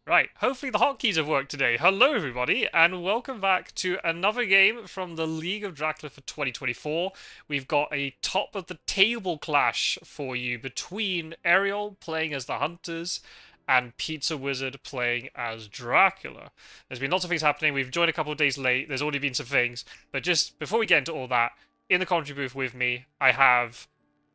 Right, hopefully the hotkeys have worked today. Hello, everybody, and welcome back to another game from the League of Dracula for 2024. We've got a top of the table clash for you between Aerol playing as the Hunters and Pizzawizard playing as Dracula. There's been lots of things happening. We've joined a couple of days late. There's already been some things. But just before we get into all that, in the commentary booth with me, I have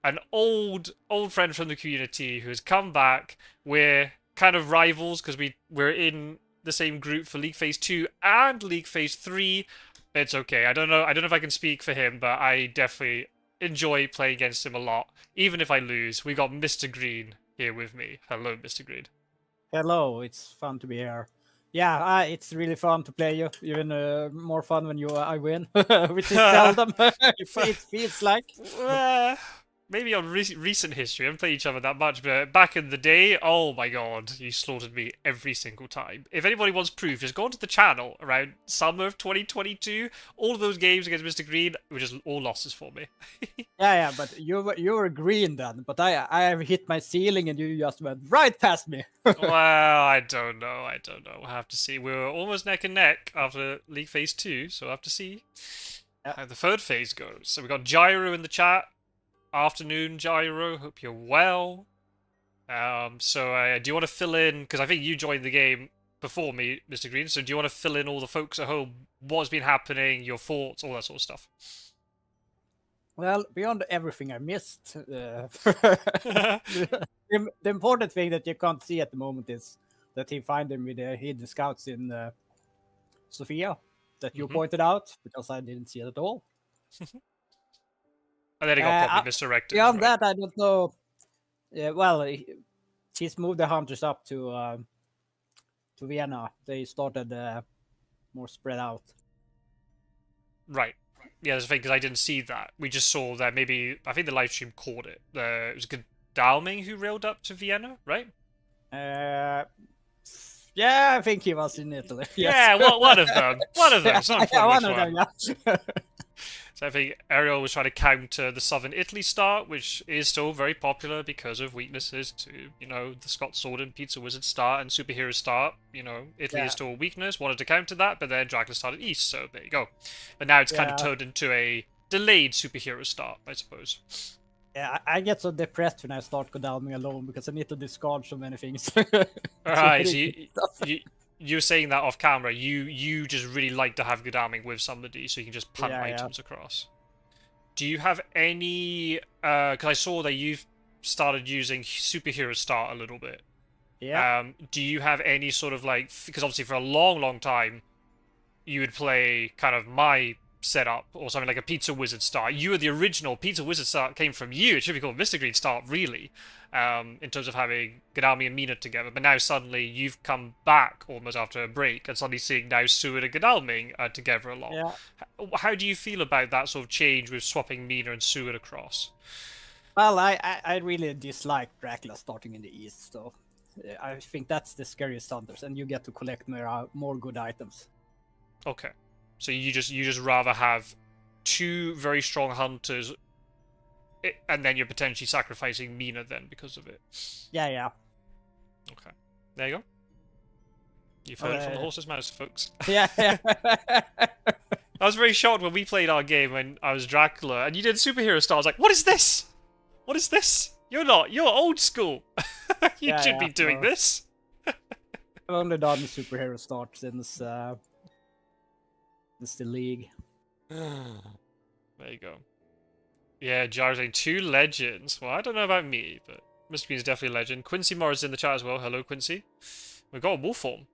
an old friend from the community who's come back. We're kind of rivals because we're in the same group for League Phase 2 and League Phase 3. It's okay. I don't know if I can speak for him, but I definitely enjoy playing against him a lot. Even if I lose, we got Mr. Green here with me. Hello, Mr. Green. Hello, it's fun to be here. Yeah, it's really fun to play you. Even more fun when I win, which is seldom. It feels like. Uh, maybe on recent history, I haven't played each other that much, but back in the day, oh my god, you slaughtered me every single time. If anybody wants proof, just go onto the channel around summer of 2022. All of those games against Mr. Green were just all losses for me. Yeah, but you were green then, but I have hit my ceiling and you just went right past me. Well, I don't know. We'll have to see. We were almost neck and neck after League Phase 2, so we'll have to see how the third phase goes. So we got Gyro in the chat. Afternoon, Gyro. Hope you're well. So do you want to fill in, because I think you joined the game before me, Mr. Green, so do you want to fill in all the folks at home, what's been happening, your thoughts, all that sort of stuff? Well, beyond everything I missed, the important thing that you can't see at the moment is that he found them with the hidden scouts in Sofia that you pointed out, because I didn't see it at all. And then it got probably misdirected. Beyond right? that, I don't know. Well, she's moved the hunters up to Vienna. They started more spread out. Right. Yeah, that's the thing, because I didn't see that. We just saw that maybe, I think the live stream called it. It was Godalming who railed up to Vienna, right? Yeah, I think he was in Italy. Yes. Yeah, one of them. One of them. It's not Yeah, important one which of one. them, yeah. So I think Aerol was trying to counter the Southern Italy start, which is still very popular because of weaknesses to, the Scott Sword and Pizzawizard start and Superhero start. Italy is still a weakness, wanted to counter that, but then Dracula started east, so there you go. But now it's kind of turned into a delayed Superhero start, I suppose. Yeah, I get so depressed when I start Godalming alone because I need to discard so many things. Alright, so you're saying that off camera. You just really like to have Godalming with somebody so you can just punt items across. Do you have any... because I saw that you've started using Superhero Start a little bit. Yeah. Do you have any sort of like... Because obviously for a long time, you would play kind of my setup or something like a Pizzawizard Start. You were the original. Pizzawizard Start came from you. It should be called Mr. Green Start, really, in terms of having Godalming and Mina together. But now suddenly you've come back almost after a break and suddenly seeing now Seward and Godalming together a lot. Yeah. How do you feel about that sort of change with swapping Mina and Seward across? Well, I really dislike Dracula starting in the east, so I think that's the scariest hunters, and you get to collect more good items. Okay. So you just rather have two very strong hunters, and then you're potentially sacrificing Mina then because of it. Yeah. Okay. There you go. You've heard it from the horse's mouth, folks. Yeah. I was very shocked when we played our game when I was Dracula, and you did Superhero Star. I was like, what is this? What is this? You're not. You're old school. You should be doing this. I've only done Superhero Start since the League. There you go. Yeah, Jar's saying 2 legends. Well, I don't know about me, but Mr. Green's definitely a legend. Quincy Morris in the chat as well. Hello, Quincy. We've got a wolf form.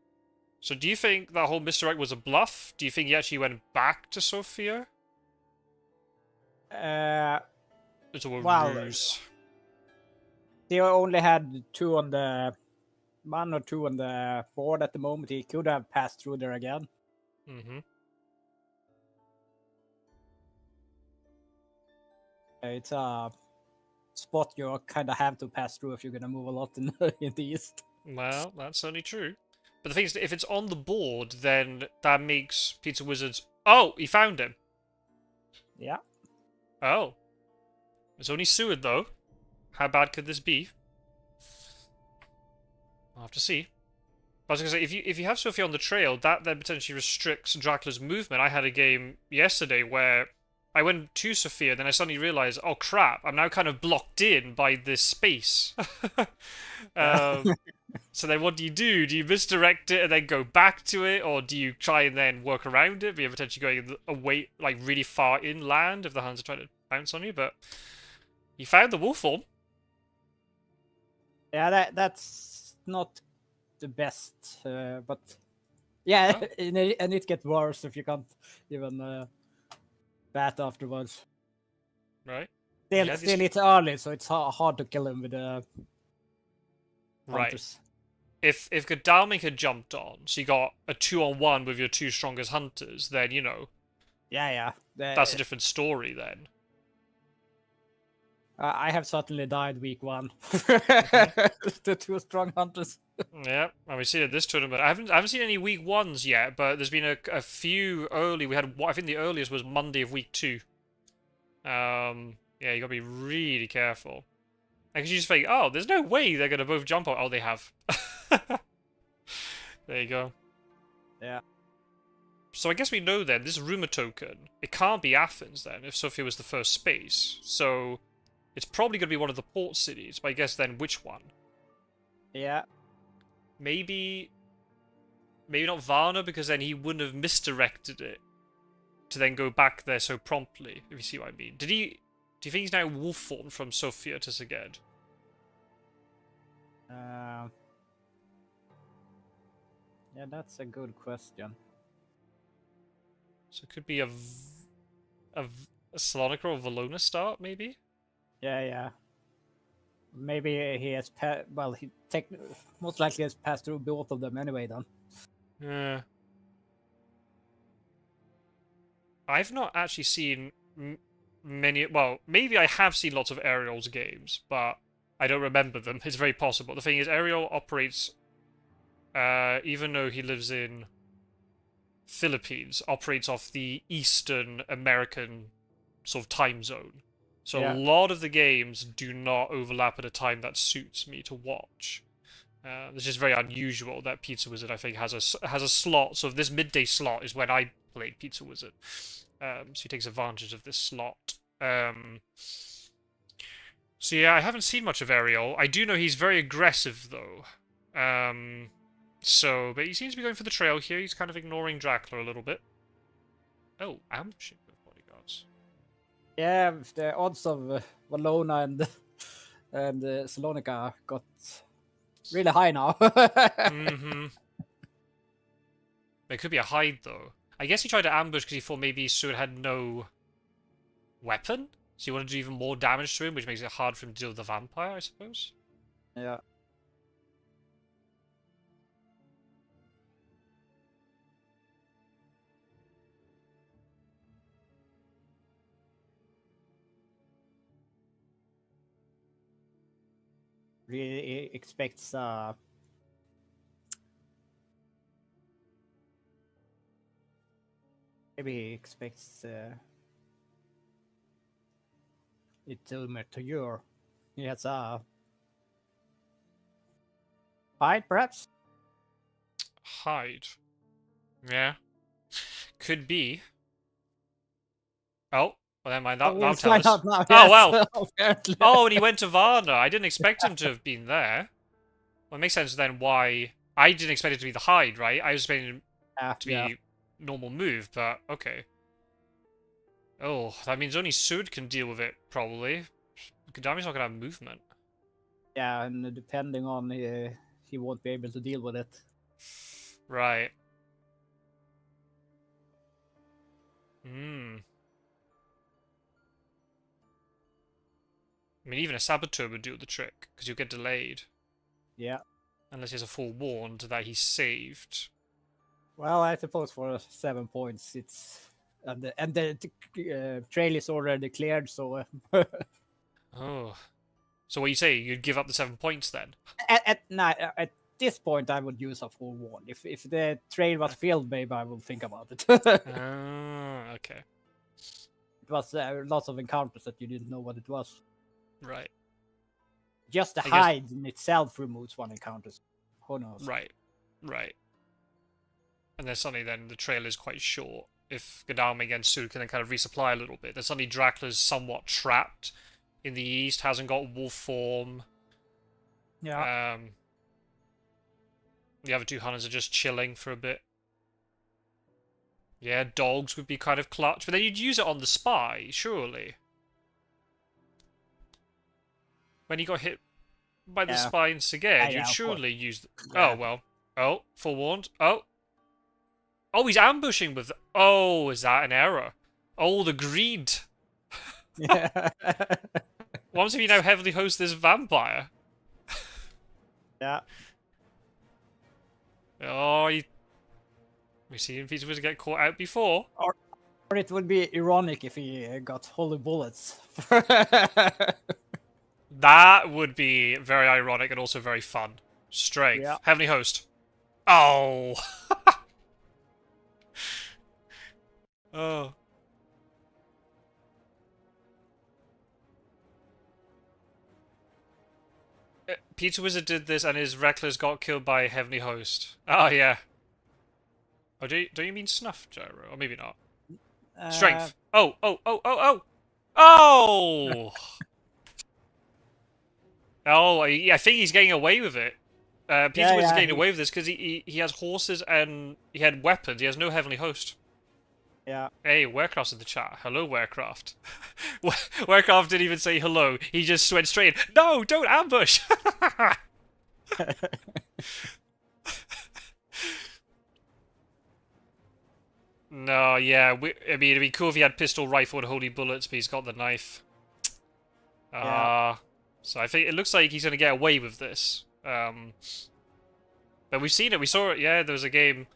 So do you think that whole misdirect was a bluff? Do you think he actually went back to Sofia? It's a ruse. They only had one or two on the board at the moment. He could have passed through there again. Mm-hmm. It's a spot you kind of have to pass through if you're going to move a lot in the east. Well, that's certainly true. But the thing is, if it's on the board, then that makes Pizzawizards... Oh, he found him. Yeah. Oh. It's only Seward, though. How bad could this be? I'll have to see. I was gonna say if you have Sophia on the trail, that then potentially restricts Dracula's movement. I had a game yesterday where I went to Sophia, then I suddenly realized, oh crap, I'm now kind of blocked in by this space. Yeah. So then what do you do? Do you misdirect it and then go back to it, or do you try and then work around it? But you're potentially going away, like really far inland if the Huns are trying to bounce on you. But you found the wolf form. Yeah, that's not the best, but yeah, Oh, and it gets worse if you can't even bat afterwards. right. Still, Yeah, this still it's early, so it's hard to kill him with the right. hunters. If Godalming had jumped on, so you got a 2-on-1 with your two strongest hunters, then you know Yeah. that's a different story. Then I have certainly died week 1. Mhm. The two strong hunters. Yeah, and we've seen it this tournament. I haven't seen any week 1s yet, but there's been a few early. We had I think the earliest was Monday of week 2. Yeah, you gotta be really careful. Because you just think, oh, there's no way they're gonna both jump on. Oh, they have. There you go. Yeah. So I guess we know then, this rumor token, it can't be Athens then, if Sophia was the first space. So it's probably going to be one of the port cities, but I guess then which one? Yeah. Maybe not Varna, because then he wouldn't have misdirected it to then go back there so promptly, if you see what I mean. Do you think he's now wolf form from Sophia to Szeged? Yeah, that's a good question. So it could be a Salonika or Valona start, maybe? Yeah. Maybe he has well, he most likely has passed through both of them anyway. Then. Yeah. I've not actually seen many. Well, maybe I have seen lots of Aerol's games, but I don't remember them. It's very possible. The thing is, Aerol operates, even though he lives in Philippines, operates off the Eastern American sort of time zone. So Yeah. a lot of the games do not overlap at a time that suits me to watch. It's just very unusual that Pizzawizard, I think, has a slot. So this midday slot is when I played Pizzawizard. So he takes advantage of this slot. So yeah, I haven't seen much of Aerol. I do know he's very aggressive though. But he seems to be going for the trail here. He's kind of ignoring Dracula a little bit. Oh, ambushing with bodyguards. Yeah, the odds of Valona and Salonika got really high now. Mm-hmm. It could be a hide though. I guess he tried to ambush because he thought maybe Sud had no weapon. So he wanted to do even more damage to him, which makes it hard for him to deal with the vampire, I suppose. Yeah. Really expects maybe he expects it to mature. He has a fight, perhaps. Hide. Yeah. Could be. Oh, well, never mind. We'll That'll tell find us. out now. Oh, Yes, well. apparently. Oh, and he went to Varna. I didn't expect him to have been there. Well, it makes sense then why... I didn't expect it to be the hide, right? I was expecting him to be normal move, but okay. Oh, that means only Sud can deal with it, probably. Gadami's not going to have movement. Yeah, and depending on he won't be able to deal with it. Right. Hmm. I mean, even a Saboteur would do the trick, because you'll get delayed. Yeah. Unless he has a forewarned that he's saved. Well, I suppose for 7 points, it's and the trail is already cleared, so Oh. So what you say, you'd give up the 7 points then? at this point, I would use a full one. If the trail was filled, maybe I will think about it. Ah, okay. It was lots of encounters that you didn't know what it was. Right. Just the I guess- hide in itself removes one encounter. Who knows? Right. Right. And then suddenly then the trail is quite short. If Godalming against Sud can then kind of resupply a little bit. Then suddenly Dracula's somewhat trapped in the east, hasn't got wolf form. Yeah. The other two hunters are just chilling for a bit. Yeah, dogs would be kind of clutch, but then you'd use it on the spy, surely. When he got hit by the spy in Seged, you'd surely use... Yeah. Oh, well. Oh, forewarned. Oh. Oh, he's ambushing with... Oh, is that an error? Oh, the greed. Yeah. What if you now heavily host this vampire? Yeah. Oh, we've seen Pizzawizard get caught out before. Or it would be ironic if he got holy bullets. That would be very ironic and also very fun. Strength. Yeah. Heavenly Host. Oh. Oh. Pizzawizard did this and his Reckless got killed by Heavenly Host. Oh, yeah. Oh, don't you mean Snuff, Gyro? Or maybe not. Strength. Oh. Oh! Oh, I think he's getting away with it. Pizzawizard's getting away with this because he has horses and he had weapons. He has no Heavenly Host. Yeah. Hey, Warecraft's in the chat. Hello, Warecraft. Warecraft didn't even say hello. He just went straight in. No, don't ambush! No, yeah. I mean, it'd be cool if he had pistol, rifle, and holy bullets, but he's got the knife. So I think it looks like he's going to get away with this. But we've seen it. We saw it. Yeah, there was a game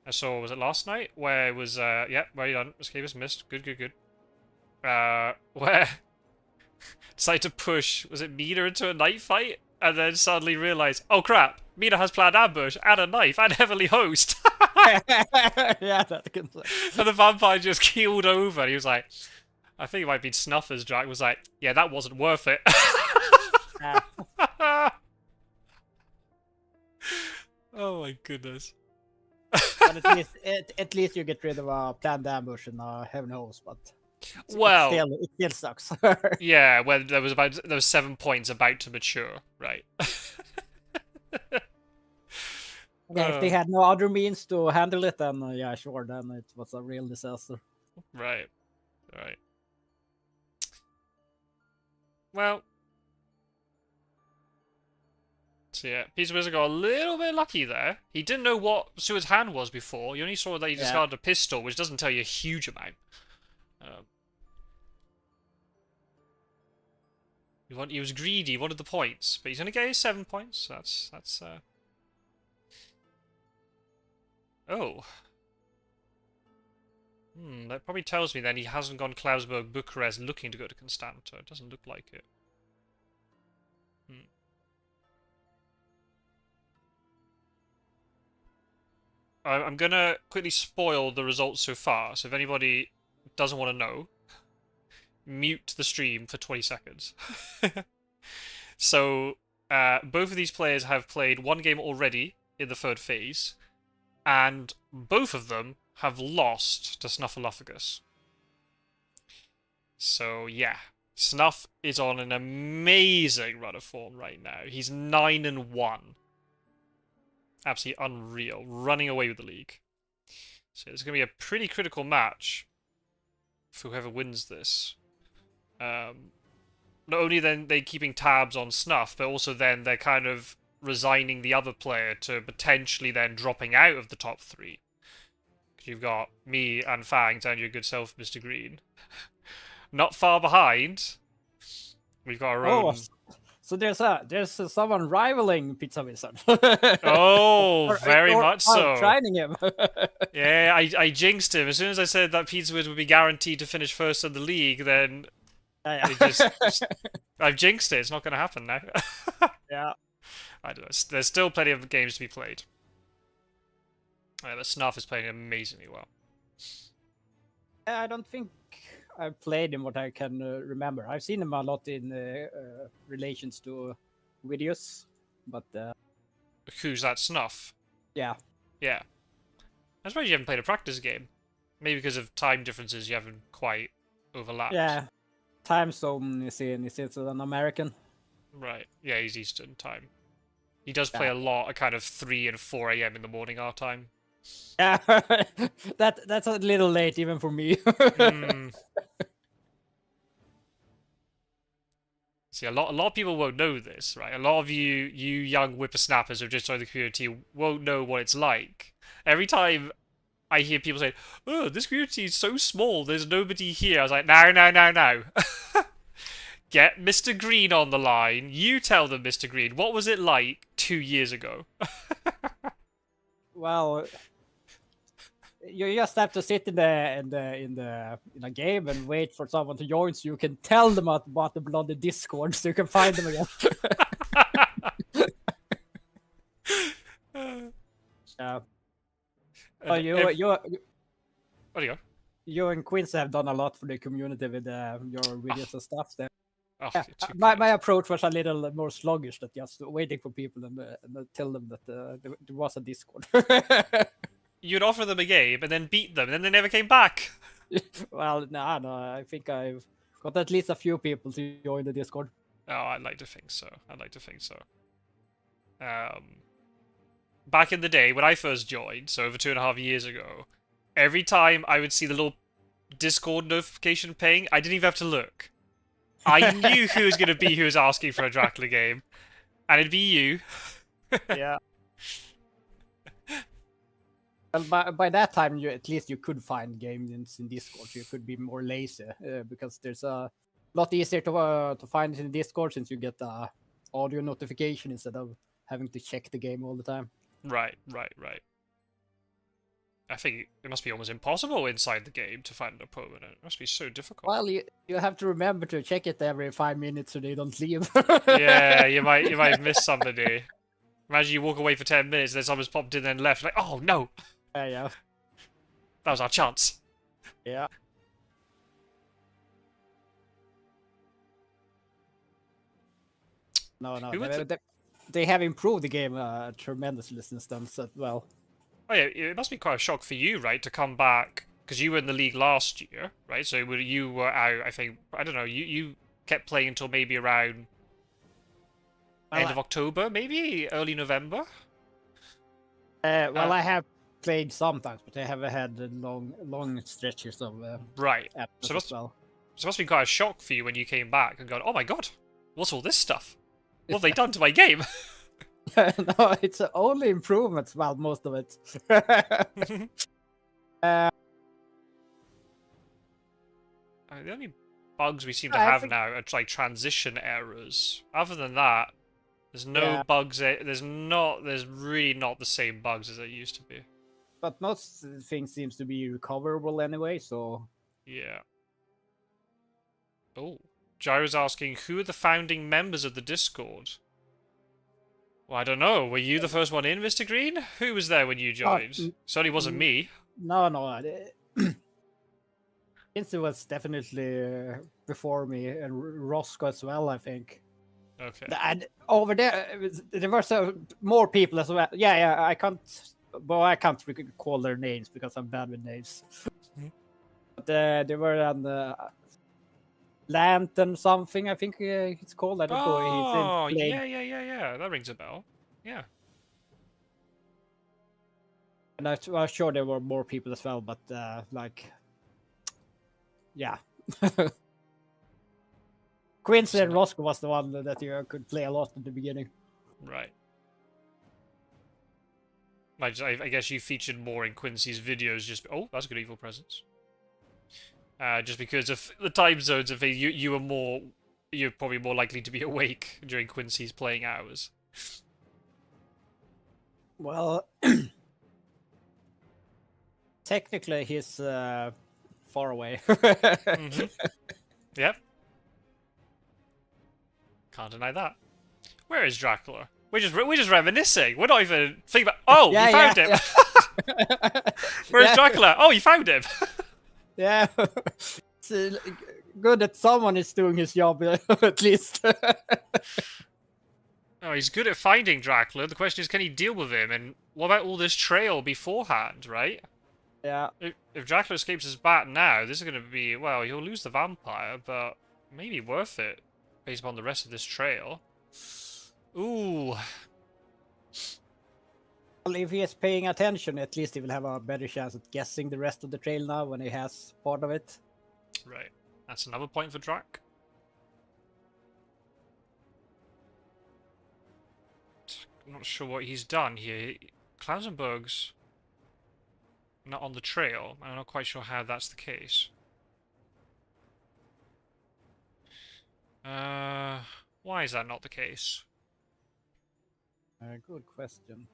I saw, was it last night? Where it was, yeah, well done. Escape was missed. Good. Where decided to push, was it Mina into a knife fight? And then suddenly realised, oh crap, Mina has planned ambush and a knife and heavily host. Yeah, that's good. And the vampire just keeled over. And he was like, I think it might be Snuffers. Jack was like, yeah, that wasn't worth it. Oh my goodness. But at least you get rid of a planned ambush and heaven knows, but well, it still sucks. Yeah, when there was 7 points about to mature, right? Yeah, if they had no other means to handle it, then yeah, sure, then it was a real disaster. Right. Well, so yeah, Pizzawizard got a little bit lucky there. He didn't know what Seward's hand was before. You only saw that he discarded a pistol, which doesn't tell you a huge amount. He was greedy, he wanted the points, but he's gonna get his 7 points. That's Oh. That probably tells me then he hasn't gone Klausberg, Bucharest looking to go to Constanța. It doesn't look like it. I'm gonna quickly spoil the results so far, so if anybody doesn't want to know, mute the stream for 20 seconds. So, both of these players have played one game already in the third phase, and both of them have lost to Snuffleupagus. So, yeah. Snuff is on an amazing run of form right now. He's 9-1. Absolutely unreal. Running away with the league. So it's going to be a pretty critical match for whoever wins this. Not only then they keeping tabs on Snuff, but also then they're kind of resigning the other player to potentially then dropping out of the top 3. Because you've got me and Fangs and your good self, Mr. Green. Not far behind. We've got our own... So there's someone rivaling Pizzawizard. Oh, very much so. Trying him. Yeah, I jinxed him. As soon as I said that Pizzawizard would be guaranteed to finish first in the league, then I've jinxed it. It's not going to happen now. Yeah. I don't know. There's still plenty of games to be played. But Snuff is playing amazingly well. I don't think I've played him what I can remember. I've seen him a lot in relations to videos, but who's that Snuff? Yeah. Yeah. I suppose you haven't played a practice game. Maybe because of time differences, you haven't quite overlapped. Yeah. Time zone is an American. Right. Yeah, he's Eastern time. He does play Yeah. a lot at kind of 3 and 4 a.m. in the morning our time. Yeah. That's a little late even for me. Mm. See, a lot of people won't know this, right? A lot of you young whippersnappers who have just joined the community won't know what it's like. Every time I hear people say, "Oh, this community is so small, there's nobody here," I was like, "No. Get Mr. Green on the line. You tell them, Mr. Green, what was it like 2 years ago?" Well, you just have to sit in a game and wait for someone to join, so you can tell them about the bloody Discord, so you can find them again. Yeah. Oh, What do you go? you and Quincy have done a lot for the community with your videos and stuff. There. Oh, Yeah, you're too my kind. approach was a little more sluggish, that just waiting for people and tell them that there was a Discord. You'd offer them a game and then beat them, and then they never came back. Well, no, I think I've got at least a few people to join the Discord. Oh, I'd like to think so. Back in the day when I first joined, so over 2.5 years ago, every time I would see the little Discord notification ping, I didn't even have to look. I knew who was going to be who was asking for a Dracula game, and it'd be you. Yeah. Well, by that time, at least you could find games in Discord. So you could be more lazy because there's a lot easier to find it in Discord, since you get the audio notification instead of having to check the game all the time. Right. I think it must be almost impossible inside the game to find an opponent. It must be so difficult. Well, you have to remember to check it every 5 minutes so they don't leave. Yeah, you might miss somebody. Imagine you walk away for 10 minutes, and then someone's popped in and left. Like, oh no, Yeah. that was our chance. Yeah. No. They have improved the game tremendously since then. So, well, Oh yeah, it must be quite a shock for you, right, to come back, because you were in the league last year, right? So you were out, I think, I don't know, you kept playing until maybe around end of October, maybe early November. I have played sometimes, but I haven't had long stretches of Right. absence as well. So it must be quite a shock for you when you came back and gone, oh my god, what's all this stuff? What have they done to my game? No, it's only improvements. Well, most of it. The only bugs we seem to have now are like transition errors. Other than that, there's no bugs. There's really not the same bugs as there used to be. But most things seems to be recoverable anyway, so... Yeah. Oh. Gyro's asking, who are the founding members of the Discord? Well, I don't know. Were you the first one in, Mr. Green? Who was there when you joined? Certainly wasn't me. No. It was definitely before me, and Roscoe as well, I think. Okay. And over there were more people as well. Yeah, I can't recall their names because I'm bad with names. But they were on Lantern something, I think it's called. I don't know. Oh, yeah. That rings a bell. Yeah. And I was sure there were more people as well, but yeah. Quincy and Roscoe was the one that you could play a lot at the beginning. Right. I guess you featured more in Quincy's videos. Oh, that's a good evil presence. Just because of the time zones of you're probably more likely to be awake during Quincy's playing hours. Well, technically he's far away. Mm-hmm. Yep. Can't deny that. Where is Dracula? We're just reminiscing. We're not even thinking about. Oh, you found him. Yeah. Where's Dracula? Oh, you found him. Yeah. It's good that someone is doing his job at least. Oh, he's good at finding Dracula. The question is, can he deal with him? And what about all this trail beforehand, right? Yeah. If Dracula escapes his bat now, this is going to be, well, he'll lose the vampire, but maybe worth it based upon the rest of this trail. Ooh. Well, if he is paying attention, at least he will have a better chance at guessing the rest of the trail now when he has part of it. Right. That's another point for Drac. I'm not sure what he's done here. Clouds and bugs not on the trail. I'm not quite sure how that's the case. Why is that not the case? Good question.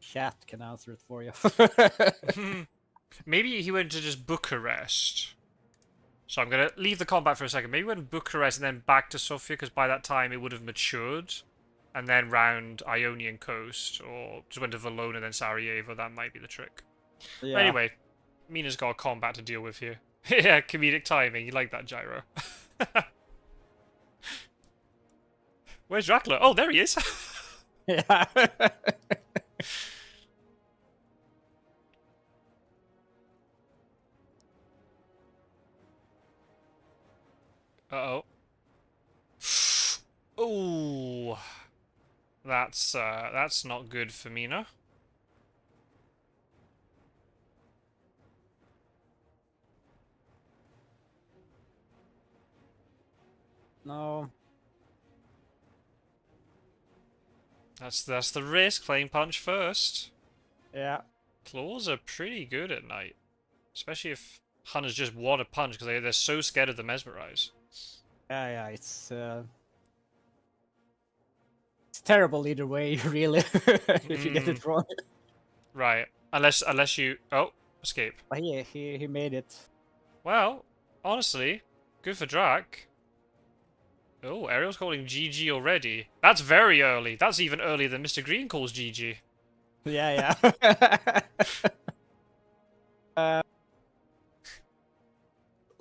Chat can answer it for you. Maybe he went to just Bucharest. So I'm going to leave the combat for a second. Maybe he went to Bucharest and then back to Sofia, because by that time it would have matured. And then round Ionian coast, or just went to Valona and then Sarajevo. That might be the trick. Yeah. But anyway, Mina's got a combat to deal with here. Yeah, comedic timing. You like that, Gyro? Where's Dracula? Oh, there he is. Yeah. Uh-oh. Ooh. That's not good for Mina. No. That's the risk, playing punch first. Yeah. Claws are pretty good at night. Especially if hunters just want to punch, because they're so scared of the mesmerize. Yeah, it's terrible either way, really, if you get it wrong. Right. Unless you... Oh, escape. But he made it. Well, honestly, good for Drac. Oh, Aerol's calling GG already. That's very early. That's even earlier than Mr. Green calls GG. Yeah.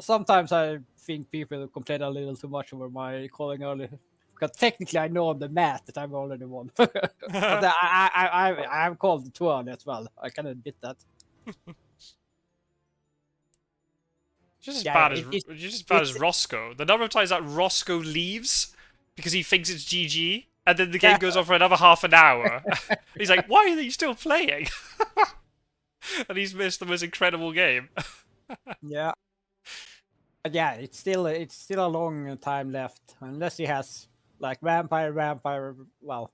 Sometimes I think people complain a little too much over my calling early. Because technically I know on the math that I've already won. But I've called too early as well. I can admit that. Just as Yeah, bad as Roscoe. The number of times that Roscoe leaves because he thinks it's GG, and then the game goes on for another half an hour. He's like, "Why are you still playing?" And he's missed the most incredible game. Yeah. But yeah, it's still a long time left, unless he has like vampire. Well,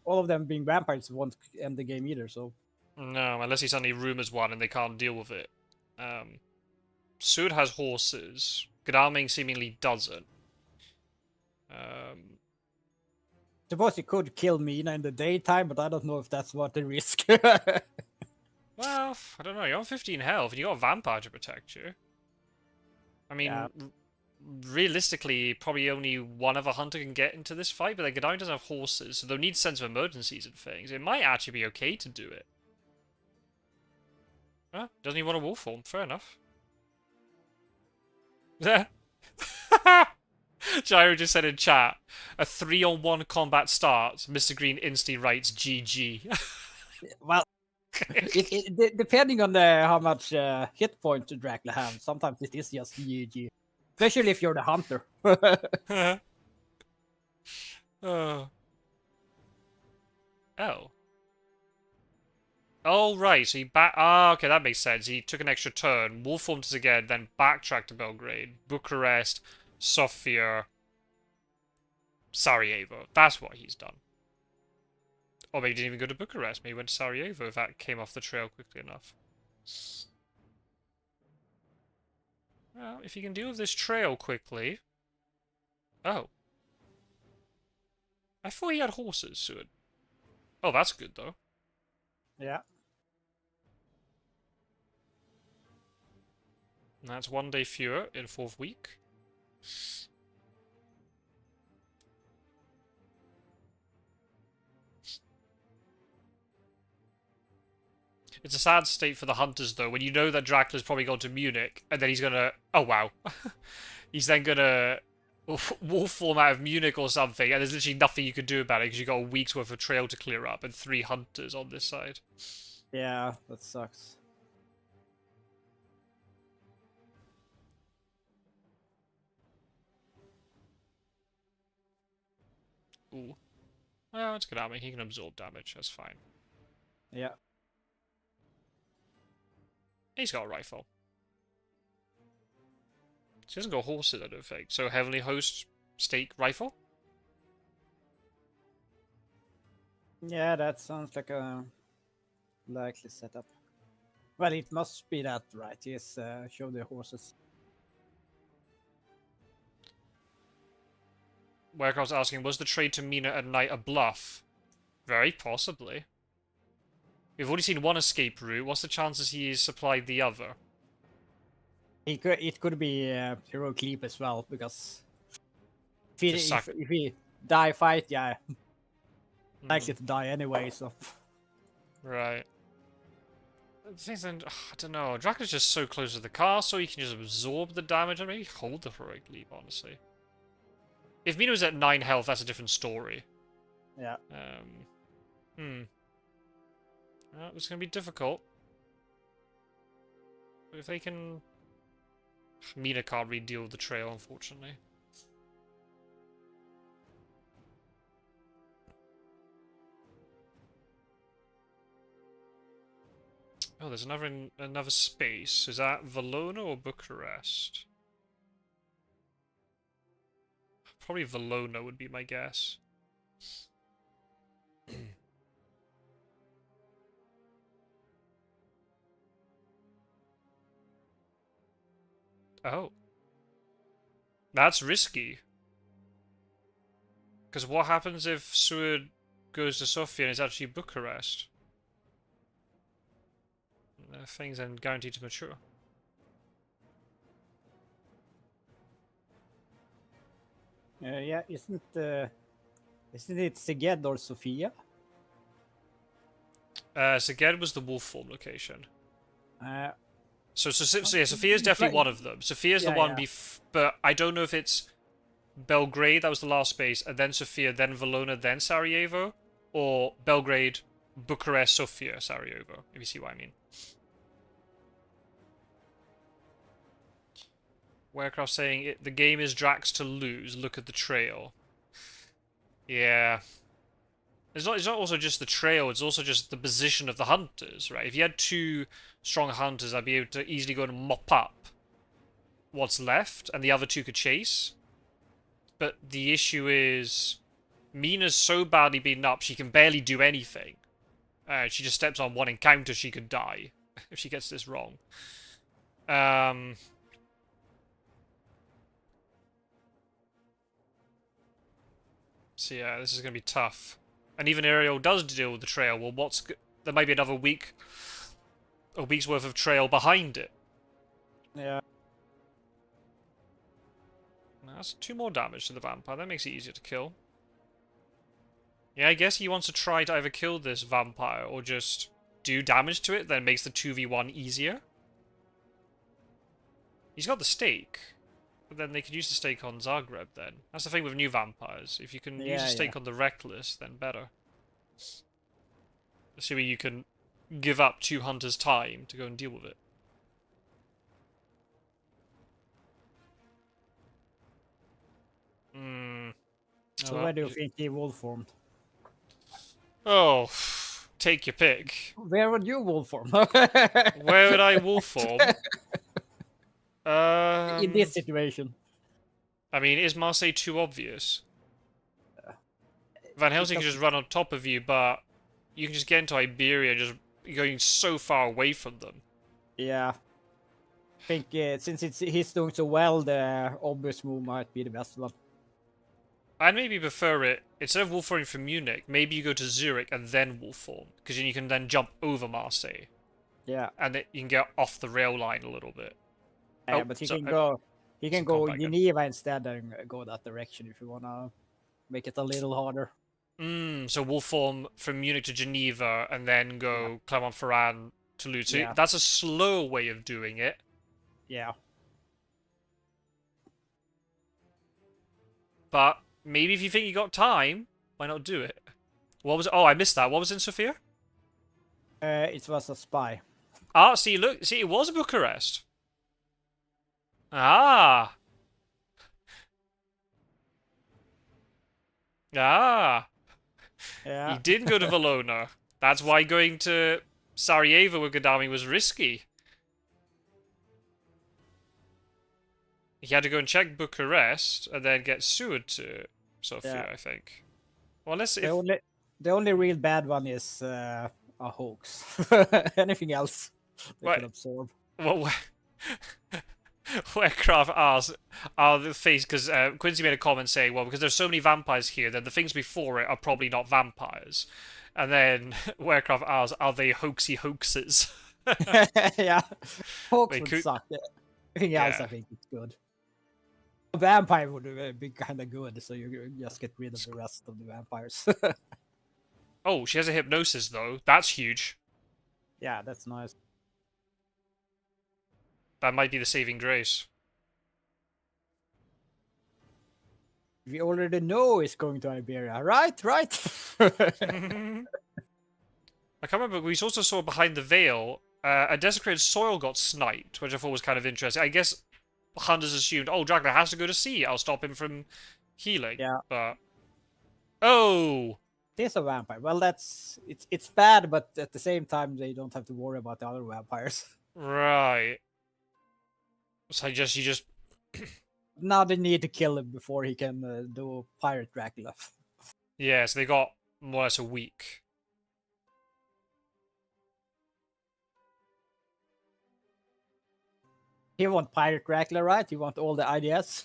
all of them being vampires won't end the game either. So No, unless he suddenly rumors one and they can't deal with it. Sud has horses. Gdaaming seemingly doesn't. suppose he could kill Mina in the daytime, but I don't know if that's worth the risk. Well, I don't know. You're on 15 health and you got a vampire to protect you. I mean, Yeah. realistically, probably only one other hunter can get into this fight, but Gdaaming doesn't have horses, so they'll need sense of emergencies and things. It might actually be okay to do it. Huh? Doesn't he want a wolf form? Fair enough. Gyro just said in chat, a 3-on-1 combat starts. Mr. Green instantly writes GG. Well, depending on how much hit points Dracula have, sometimes it is just GG. Especially if you're the hunter. Oh. Oh, right, so he back... Ah, okay, that makes sense. He took an extra turn, wolf formed us again, then backtracked to Belgrade, Bucharest, Sofia, Sarajevo. That's what he's done. Or maybe he didn't even go to Bucharest. Maybe he went to Sarajevo if that came off the trail quickly enough. Well, if you can deal with this trail quickly... Oh. I thought he had horses, Seward. Oh, that's good, though. Yeah. And that's 1 day fewer in 4th week. It's a sad state for the hunters, though, when you know that Dracula's probably gone to Munich, and then he's gonna... Oh, wow. He's then gonna wolf form out of Munich or something, and there's literally nothing you can do about it because you got a week's worth of trail to clear up and 3 hunters on this side. Yeah, that sucks. Ooh. Well, it's good armor. He can absorb damage. That's fine. Yeah. He's got a rifle. So he doesn't go horses, I don't think. So Heavenly Host, stake, rifle? Yeah, that sounds like a likely setup. Well, it must be that, right? Yes, show the horses. Warehouse asking, was the trade to Mina at night a bluff? Very possibly. We've already seen one escape route. What's the chances he supplied the other? It could be heroic leap as well, because if he die fight, yeah, likely to die anyway. So Right. The thing's then, I don't know. Dracula's just so close to the castle, you can just absorb the damage and maybe hold the heroic leap, honestly. If Mina was at 9 health, that's a different story. yeah. Well, it's going to be difficult. If they can... Mina can't really deal with the trail, unfortunately. Oh, there's another space. Is that Valona or Bucharest? Probably Valona would be my guess. Oh. That's risky. Because what happens if Seward goes to Sofia and it's actually Bucharest? Things then guaranteed to mature. Yeah, isn't it Szeged or Sofia? Szeged was the wolf form location. So yeah, Sofia's it's definitely like- one of them. Sophia's the Yeah, one yeah. but I don't know if it's Belgrade, that was the last space, and then Sofia, then Valona, then Sarajevo, or Belgrade, Bucharest, Sofia, Sarajevo, if you see what I mean. Warecraft saying, the game is Drax to lose, look at the trail. Yeah. It's not also just the trail, it's also just the position of the hunters, right? If you had 2 strong hunters, I'd be able to easily go and mop up what's left, and the other 2 could chase. But the issue is, Mina's so badly beaten up, she can barely do anything. She just steps on one encounter, she could die if she gets this wrong. So yeah, this is going to be tough. And even Aerol does deal with the trail. Well, there might be another week's worth of trail behind it. Yeah. That's 2 more damage to the vampire. That makes it easier to kill. Yeah, I guess he wants to try to either kill this vampire or just do damage to it, then makes the 2v1 easier. He's got the stake. But then they could use the stake on Zagreb then. That's the thing with new vampires. If you can use a stake on the Reckless, then better. Assuming you can give up 2 hunters' time to go and deal with it. So where do you think he wolf formed? Oh, take your pick. Where would you wolf form? Where would I wolf form? In this situation. I mean, is Marseille too obvious? Van Helsing can just run on top of you, but you can just get into Iberia just going so far away from them. Yeah. I think since he's doing so well, the obvious move might be the best one. I'd maybe prefer it, instead of wolf forming from Munich, maybe you go to Zurich and then wolf form, because you can then jump over Marseille. Yeah. And you can get off the rail line a little bit. Yeah, but he can go Geneva instead and go that direction if you wanna make it a little harder. So wolf form from Munich to Geneva and then go Clermont-Ferrand to Toulouse. So that's a slow way of doing it. Yeah. But maybe if you think you got time, why not do it? What was? Oh, I missed that. What was in Sofia? It was a spy. Ah, see, look, see, it was Bucharest. Ah, ah. He Yeah. didn't go to Valona. That's why going to Sarajevo with Gaddafi was risky. He had to go and check Bucharest and then get Seward to Sofia, Yeah. I think. Well, let's The if only real bad one is a hoax. Anything else they what can absorb. what Warcraft asks are the things because Quincy made a comment saying, well, because there's so many vampires here, then the things before it are probably not vampires. And then Warcraft asks, are they hoaxy hoaxes? Yeah, hoax They would could, suck. Anything else, I yeah. think it's good. A vampire would be kind of good, so you just get rid of the rest of the vampires. Oh, she has a hypnosis though. That's huge. Yeah, that's nice. That might be the saving grace. We already know it's going to Iberia, right? Right. I can't remember. We also saw behind the veil a desecrated soil got sniped, which I thought was kind of interesting. I guess hunters assumed, oh, Dracula has to go to sea. I'll stop him from healing. Yeah. But oh, It is a vampire. Well, it's bad, but at the same time, they don't have to worry about the other vampires. right. So you just Now they need to kill him before he can do pirate Dracula. yeah. So they got more or less a week. You want pirate Dracula, right? You want all the ideas.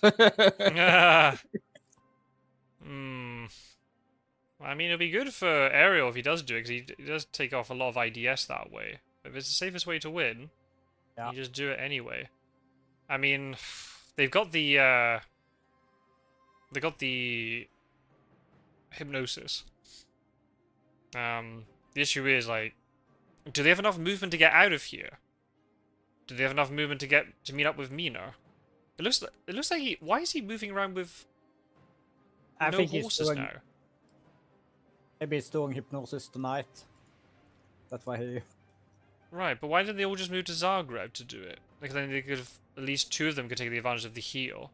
Hmm. I mean, it'll be good for Aerol if he does do it, because he does take off a lot of IDS that way. If it's the safest way to win, Yeah. you just do it anyway. I mean, they've got the hypnosis. The issue is like, do they have enough movement to get out of here? Do they have enough movement to meet up with Mina? It looks like he. Why is he moving around with I no think he's horses doing now? maybe he's doing hypnosis tonight. That's why he. Right, but why didn't they all just move to Zagreb to do it? Like then they could have at least two of them could take the advantage of the heal.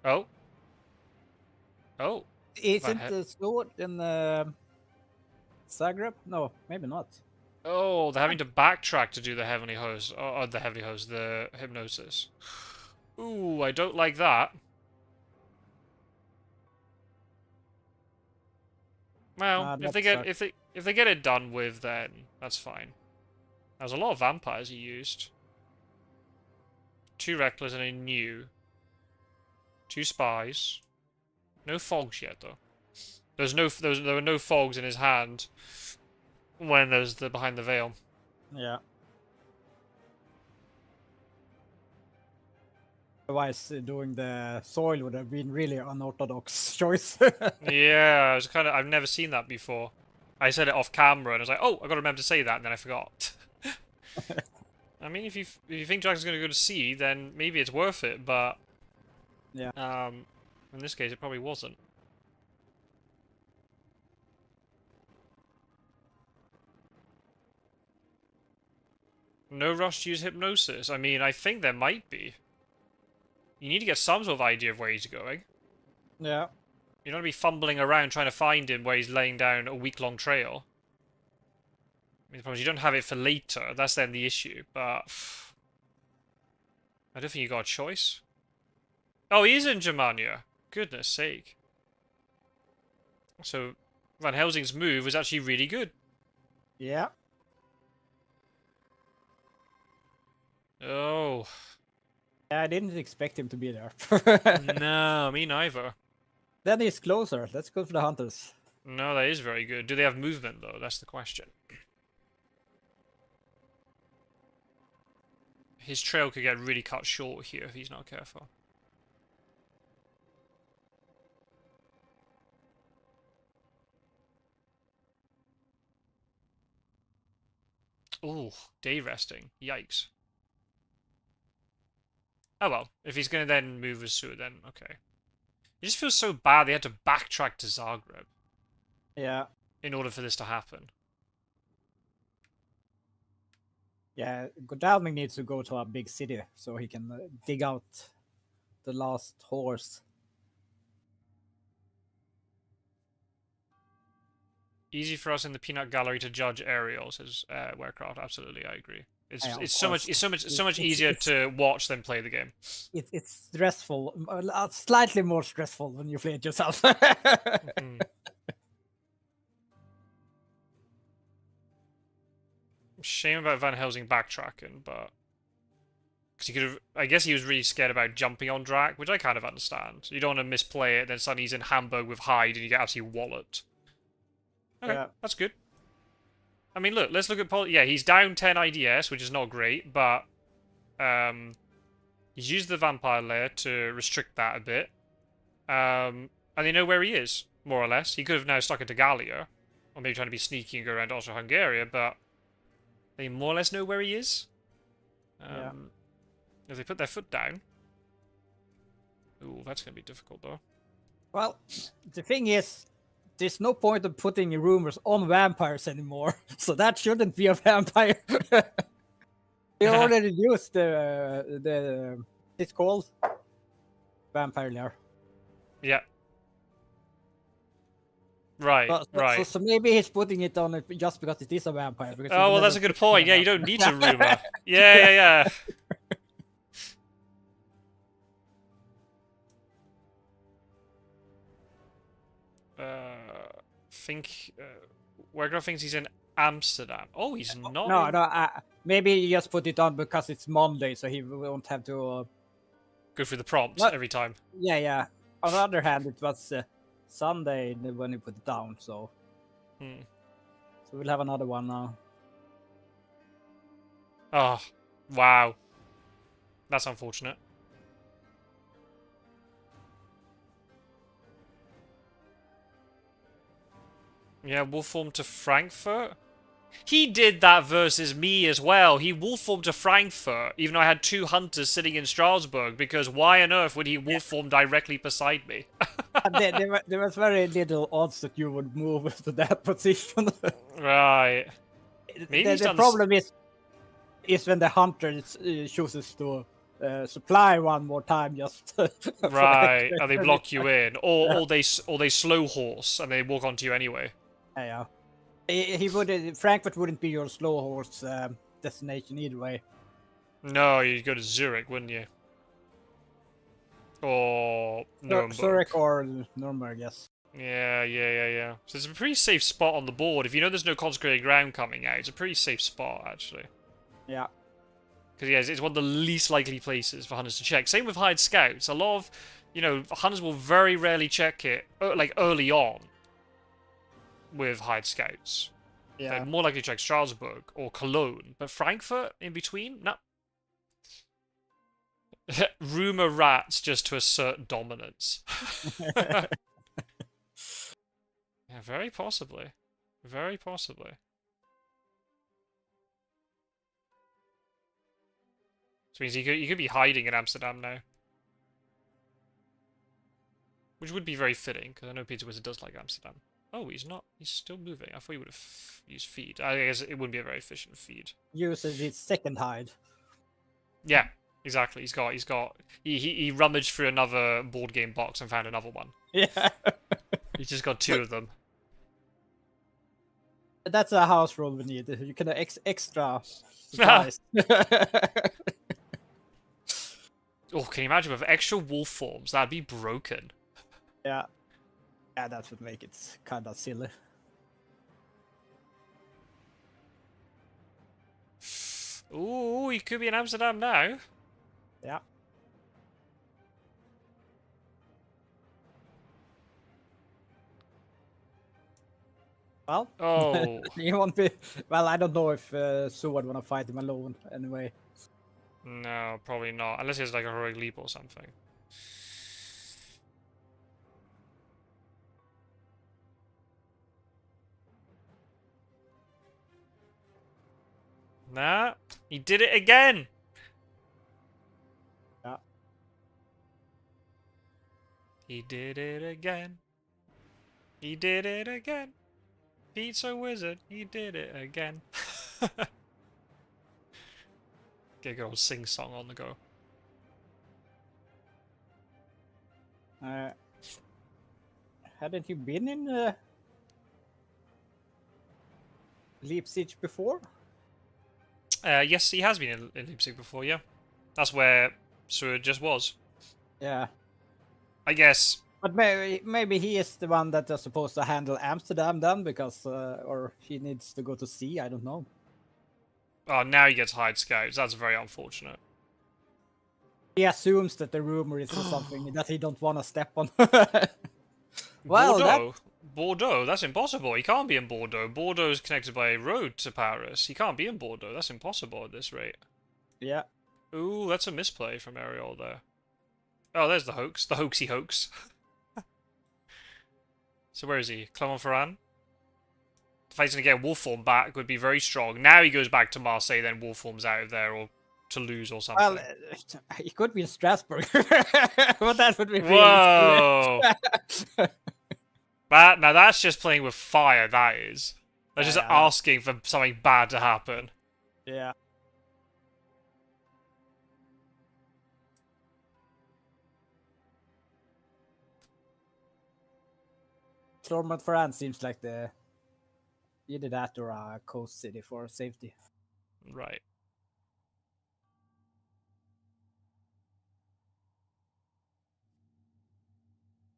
Oh. Oh. Isn't He- the sword in Zagreb? No, maybe not. Oh, they're having to backtrack to do the heavenly host. Oh, the heavenly host, the hypnosis. Ooh, I don't like that. Well, if That they get sucks. if they get it done with, then that's fine. There's a lot of vampires he used. 2 reckless and a new. 2 spies. No fogs yet though. There were no fogs in his hand when there's the behind the veil. Yeah. Otherwise, doing the soil would have been really unorthodox choice. Yeah, I was I've never seen that before. I said it off camera and I was like, oh, I gotta remember to say that, and then I forgot. I mean, if you think Dragon's gonna go to sea, then maybe it's worth it, but Yeah. in this case, it probably wasn't. No rush to use hypnosis. I mean, I think there might be. You need to get some sort of idea of where he's going. Yeah. You don't want to be fumbling around trying to find him where he's laying down a week-long trail. I mean, the problem is you don't have it for later. That's then the issue, but I don't think you got a choice. Oh, he is in Germania. Goodness sake. So, Van Helsing's move was actually really good. Yeah. Oh. I didn't expect him to be there. No, me neither. Then he's closer. Let's go for the hunters. No, that is very good. Do they have movement, though? That's the question. His trail could get really cut short here if he's not careful. Ooh, day resting. Yikes. Oh well, if he's going to then move with Sue, then okay. It just feels so bad they had to backtrack to Zagreb Yeah. in order for this to happen. Yeah, Godalming needs to go to a big city so he can dig out the last horse. Easy for us in the peanut gallery to judge Aerol, says Warecraft. Absolutely, I agree. It's Yeah, of it's so much course. it's so much easier to watch than play the game. It's stressful, slightly more stressful when you play it yourself. Mhm. Shame about Van Helsing backtracking, but because he could have. I guess he was really scared about jumping on Drac, which I kind of understand. You don't want to misplay it, then suddenly he's in Hamburg with Hyde, and you get absolutely walloped. Okay, Yeah. that's good. I mean, look, let's look at yeah, he's down 10 IDS, which is not great, but he's used the Vampire Lair to restrict that a bit. And they know where he is, more or less. He could have now stuck into Gallia, or maybe trying to be sneaky and go around Austria-Hungary, but they more or less know where he is. Yeah. If they put their foot down. Ooh, that's going to be difficult, though. Well, the thing is, there's no point of putting rumors on vampires anymore, so that shouldn't be a vampire. They already used it's called Vampire Lair. Yeah. Right, right. So maybe he's putting it on it just because it is a vampire. Because Oh, well, that's a good point. Yeah, you don't need to rumor. Yeah. Werger thinks he's in Amsterdam. Oh, he's not. No. Maybe he just put it on because it's Monday, so he won't have to go through the prompt every time. Yeah. On the other hand, it was Sunday when he put it down, so so we'll have another one now. Oh, wow. That's unfortunate. Yeah, wolf form to Frankfurt? He did that versus me as well. He wolf formed to Frankfurt, even though I had 2 hunters sitting in Strasbourg, because why on earth would he wolf form directly beside me? there was very little odds that you would move to that position. Right. Maybe the problem is when the hunter chooses to supply one more time just right, and they block you in, or they slow horse and they walk onto you anyway. Yeah. He would. Frankfurt wouldn't be your slow horse destination either way. No, you'd go to Zurich, wouldn't you? Or Nuremberg. Zurich or Nuremberg, yes. Yeah. So it's a pretty safe spot on the board. If you know there's no consecrated ground coming out, it's a pretty safe spot, actually. Yeah. Because, yeah, it's one of the least likely places for hunters to check. Same with Hyde Scouts. A lot of, hunters will very rarely check it, like, early on with Hyde Scouts. Yeah. They're more likely to check Strasbourg or Cologne. But Frankfurt, in between? No. Rumor rats just to assert dominance. Yeah, very possibly. Very possibly. So means you could be hiding in Amsterdam now. Which would be very fitting, because I know Pizzawizard does like Amsterdam. Oh, he's not. He's still moving. I thought he would have used feed. I guess it wouldn't be a very efficient feed. Uses his second hide. Yeah, exactly. He rummaged through another board game box and found another one. Yeah. He's just got 2 of them. That's a house rule we need. You can extra supplies. Oh, can you imagine with extra wolf forms? That'd be broken. Yeah. Yeah, that would make it kind of silly. Ooh, he could be in Amsterdam now. Yeah. Well, oh, he won't be. Well, I don't know if Sword wanna fight him alone anyway. No, probably not. Unless he has like a heroic leap or something. Nah, he did it again. Yeah. He did it again. He did it again. Pizzawizard, he did it again. Get a good old sing-song on the go. Hadn't you been in Leipzig before? Yes, he has been in Leipzig before, yeah. That's where Sue just was. Yeah. I guess. But maybe he is the one that is supposed to handle Amsterdam then, because or he needs to go to sea. I don't know. Oh, now he gets hired scouts. That's very unfortunate. He assumes that the rumor is something that he don't want to step on. Well, Bordeaux? That's impossible. He can't be in Bordeaux. Bordeaux is connected by a road to Paris. He can't be in Bordeaux. That's impossible at this rate. Yeah. Ooh, that's a misplay from Aerol there. Oh, there's the hoax. The hoaxy hoax. So where is he? Clermont-Ferrand? Fighting to get Wolfform back would be very strong. Now he goes back to Marseille, then Wolfform's out of there, or Toulouse or something. Well, he could be in Strasbourg. But that would be Whoa! Now that's just playing with fire, that is. That's just asking for something bad to happen. Yeah. Clermont-Ferrand seems like either that or a coast city for safety. Right.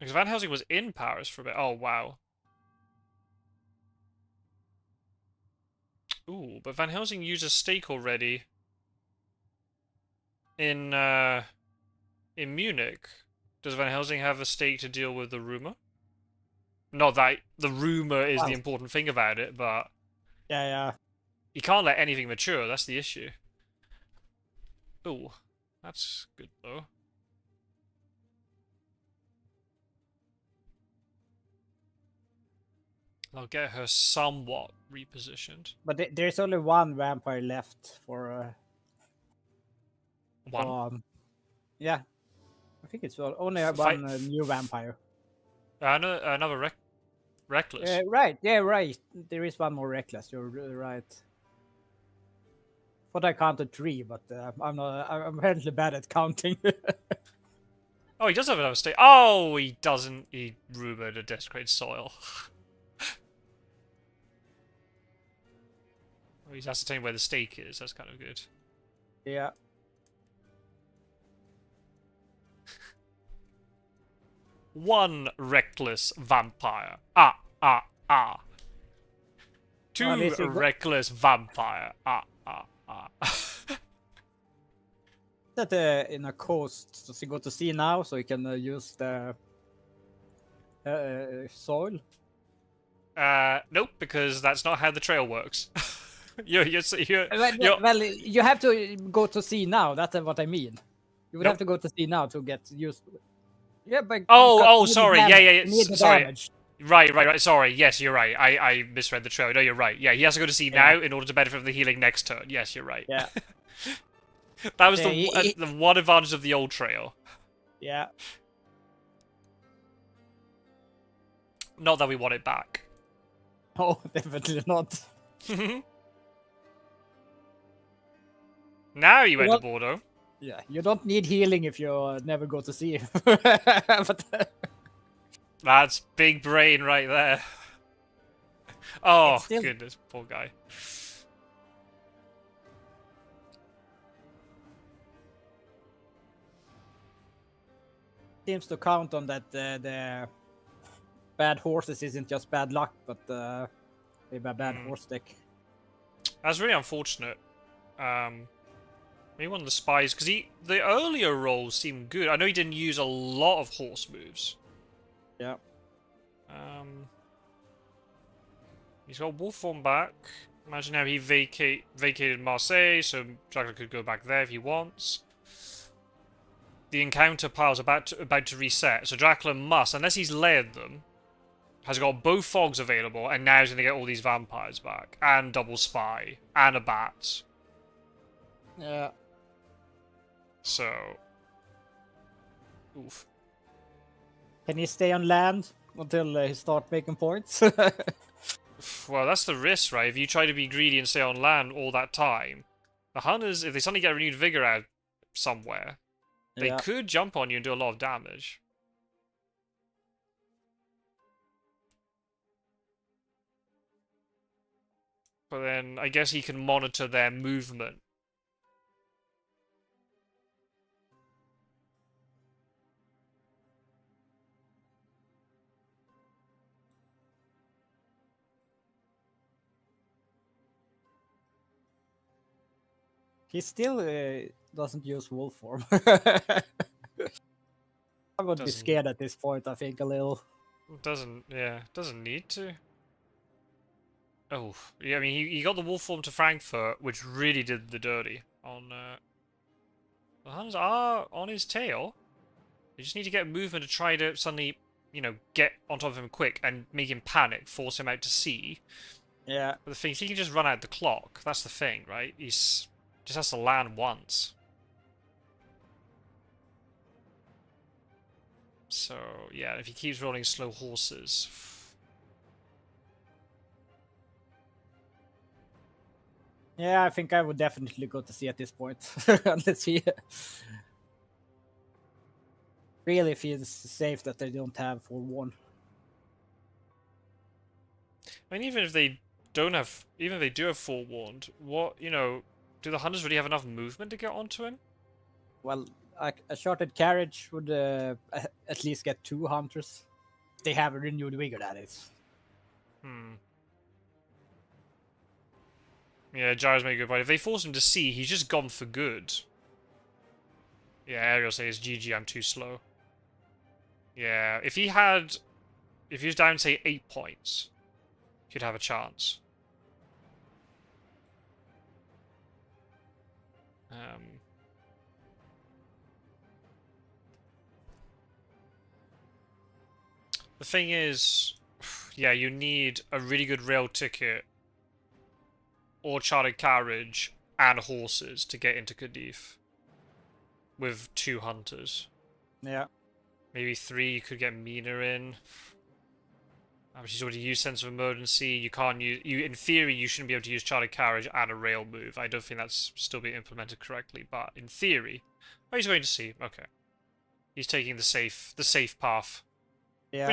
Because Van Helsing was in Paris for a bit. Oh, wow. Ooh, but Van Helsing used a stake already in Munich. Does Van Helsing have a stake to deal with the rumor? Not that the rumor is the important thing about it, but yeah. You can't let anything mature. That's the issue. Ooh, that's good though. I'll get her somewhat repositioned. But there's only one vampire left for. One. Yeah, I think it's only one new vampire. Another reckless. Right. Yeah. Right. There is one more reckless. You're right. Thought I counted 3, but I'm not. I'm apparently bad at counting. Oh, he does have another stake. Oh, he doesn't. He rumored a desecrated soil. Oh, he's ascertained where the stake is. That's kind of good. Yeah. One reckless vampire. Two reckless vampire. That in a coast, does he go to sea now so he can use the soil? Nope, because that's not how the trail works. Well, you have to go to sea now. That's what I mean. You would have to go to sea now to get used. Yeah, but sorry. Yeah. Sorry. Damage. Right. Sorry. Yes, you're right. I misread the trail. No, you're right. Yeah, he has to go to sea now in order to benefit from the healing next turn. Yes, you're right. Yeah. That was the one advantage of the old trail. Yeah. Not that we want it back. Oh, definitely not. Now you went to Bordeaux. Yeah, you don't need healing if you never go to sea. But, that's big brain right there. Oh, goodness, poor guy. Seems to count on that the bad horses isn't just bad luck, but maybe a bad horse deck. That's really unfortunate. Maybe one of the spies, because the earlier rolls seemed good. I know he didn't use a lot of horse moves. Yeah. He's got Wolfform back. Imagine how he vacated Marseille, so Dracula could go back there if he wants. The encounter pile's about to reset, so Dracula must, unless he's layered them, has got both fogs available, and now he's going to get all these vampires back, and double spy, and a bat. Yeah. So, oof. Can he stay on land until he start making points? Well, that's the risk, right? If you try to be greedy and stay on land all that time, the hunters, if they suddenly get renewed vigor out somewhere, they Yeah. could jump on you and do a lot of damage. But then I guess he can monitor their movement. He still doesn't use wolf form. I would be scared at this point, I think, a little. Doesn't need to. Oh, yeah, I mean, he got the wolf form to Frankfurt, which really did the dirty on, the hunters are on his tail. They just need to get movement to try to suddenly, you know, get on top of him quick and make him panic, force him out to sea. Yeah. But the thing is, he can just run out the clock. That's the thing, right? He's just has to land once. So, yeah, if he keeps rolling slow horses... Yeah, I think I would definitely go to sea at this point. Unless he really feels safe that they don't have forewarn. I mean, even if they don't have... Even if they do have forewarned, what, you know... Do the hunters really have enough movement to get onto him? Well, a shorted carriage would at least get 2 hunters. They have a renewed vigor, that is. Yeah, Gyro's made a good point. If they force him to sea, he's just gone for good. Yeah, Aerol says, GG, I'm too slow. Yeah, if he was down, say, 8 points, he'd have a chance. The thing is, yeah, you need a really good rail ticket or chartered carriage and horses to get into Cadiz with 2 hunters. Yeah. Maybe 3 you could get Mina in. She's already used Sense of Emergency. You can't use... in theory, you shouldn't be able to use chartered carriage and a rail move. I don't think that's still being implemented correctly, but in theory... Oh, he's going to sea. Okay. He's taking the safe path. Yeah.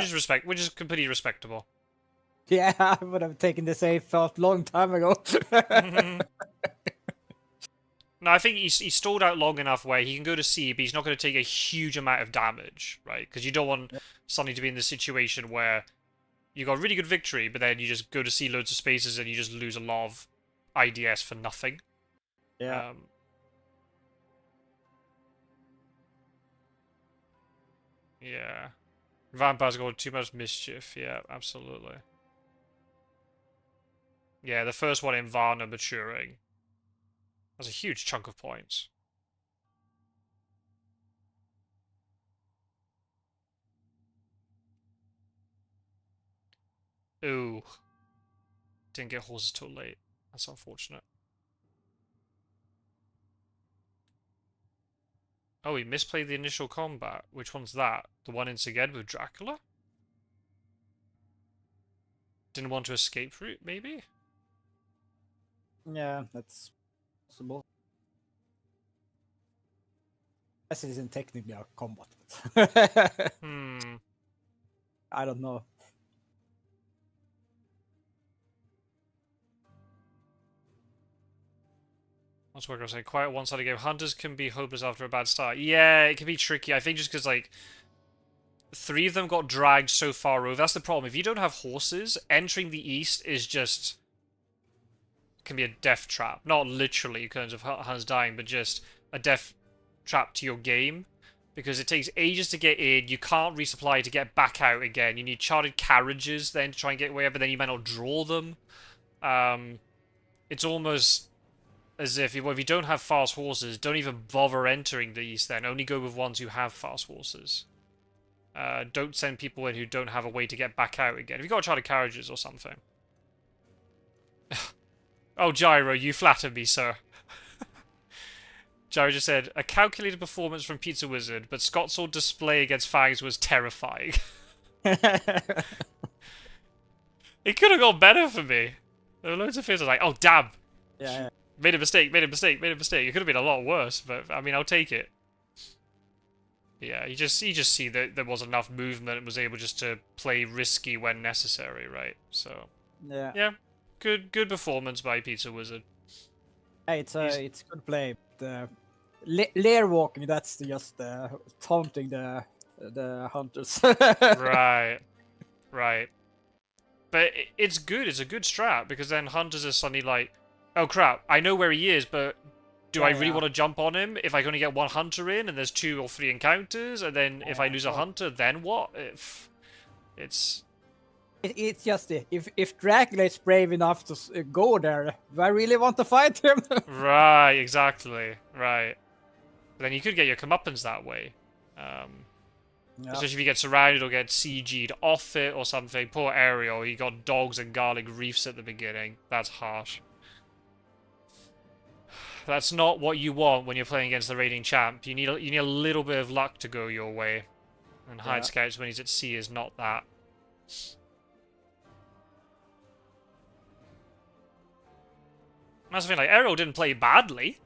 Which is completely respectable. Yeah, I would have taken the safe path long time ago. No, I think he's stalled out long enough where he can go to sea, but he's not going to take a huge amount of damage, right? Because you don't want Sonny to be in the situation where you got really good victory, but then you just go to sea loads of spaces and you just lose a lot of IDS for nothing. Yeah. Yeah. Vampires got too much mischief. Yeah, absolutely. Yeah, the first one in Varna maturing. That's a huge chunk of points. Ooh. Didn't get horses till late. That's unfortunate. Oh, he misplayed the initial combat. Which one's that? The one in Szeged with Dracula? Didn't want to escape route, maybe? Yeah, that's possible. This isn't technically a combat. I don't know. That's what I was saying. Quiet one-sided game. Hunters can be hopeless after a bad start. Yeah, it can be tricky. I think just because, like, 3 of them got dragged so far over. That's the problem. If you don't have horses, entering the east is just... can be a death trap. Not literally because of Hunters dying, but just a death trap to your game. Because it takes ages to get in, you can't resupply to get back out again. You need chartered carriages then to try and get away, but then you might not draw them. It's almost as if you don't have fast horses, don't even bother entering the east then. Only go with ones who have fast horses. Don't send people in who don't have a way to get back out again. If you've got chartered carriages or something. Oh, Gyro, you flatter me, sir. Jared just said, a calculated performance from Pizzawizard, but Scott's sword display against Fangs was terrifying. It could have gone better for me. There were loads of things I was like, oh, damn. Yeah. Made a mistake, made a mistake, made a mistake. It could have been a lot worse, but I mean, I'll take it. Yeah, you just see that there was enough movement and was able just to play risky when necessary, right? So yeah, good performance by Pizzawizard. Hey, it's good play. The lair walking, that's just taunting the hunters. Right, right. But it's good. It's a good strat because then hunters are suddenly like, oh crap, I know where he is, but do I really want to jump on him if I can only get one hunter in and there's 2 or 3 encounters, and then if I lose a hunter, then what? It's just if Dracula is brave enough to go there, do I really want to fight him? Right, exactly, right. But then you could get your comeuppance that way. Especially if you get surrounded or get CG'd off it or something. Poor Aerol, he got dogs and garlic reefs at the beginning. That's harsh. That's not what you want when you're playing against the reigning champ. You need a little bit of luck to go your way. And Hide Scouts when he's at sea is not that. That's the thing, like, Aerol didn't play badly.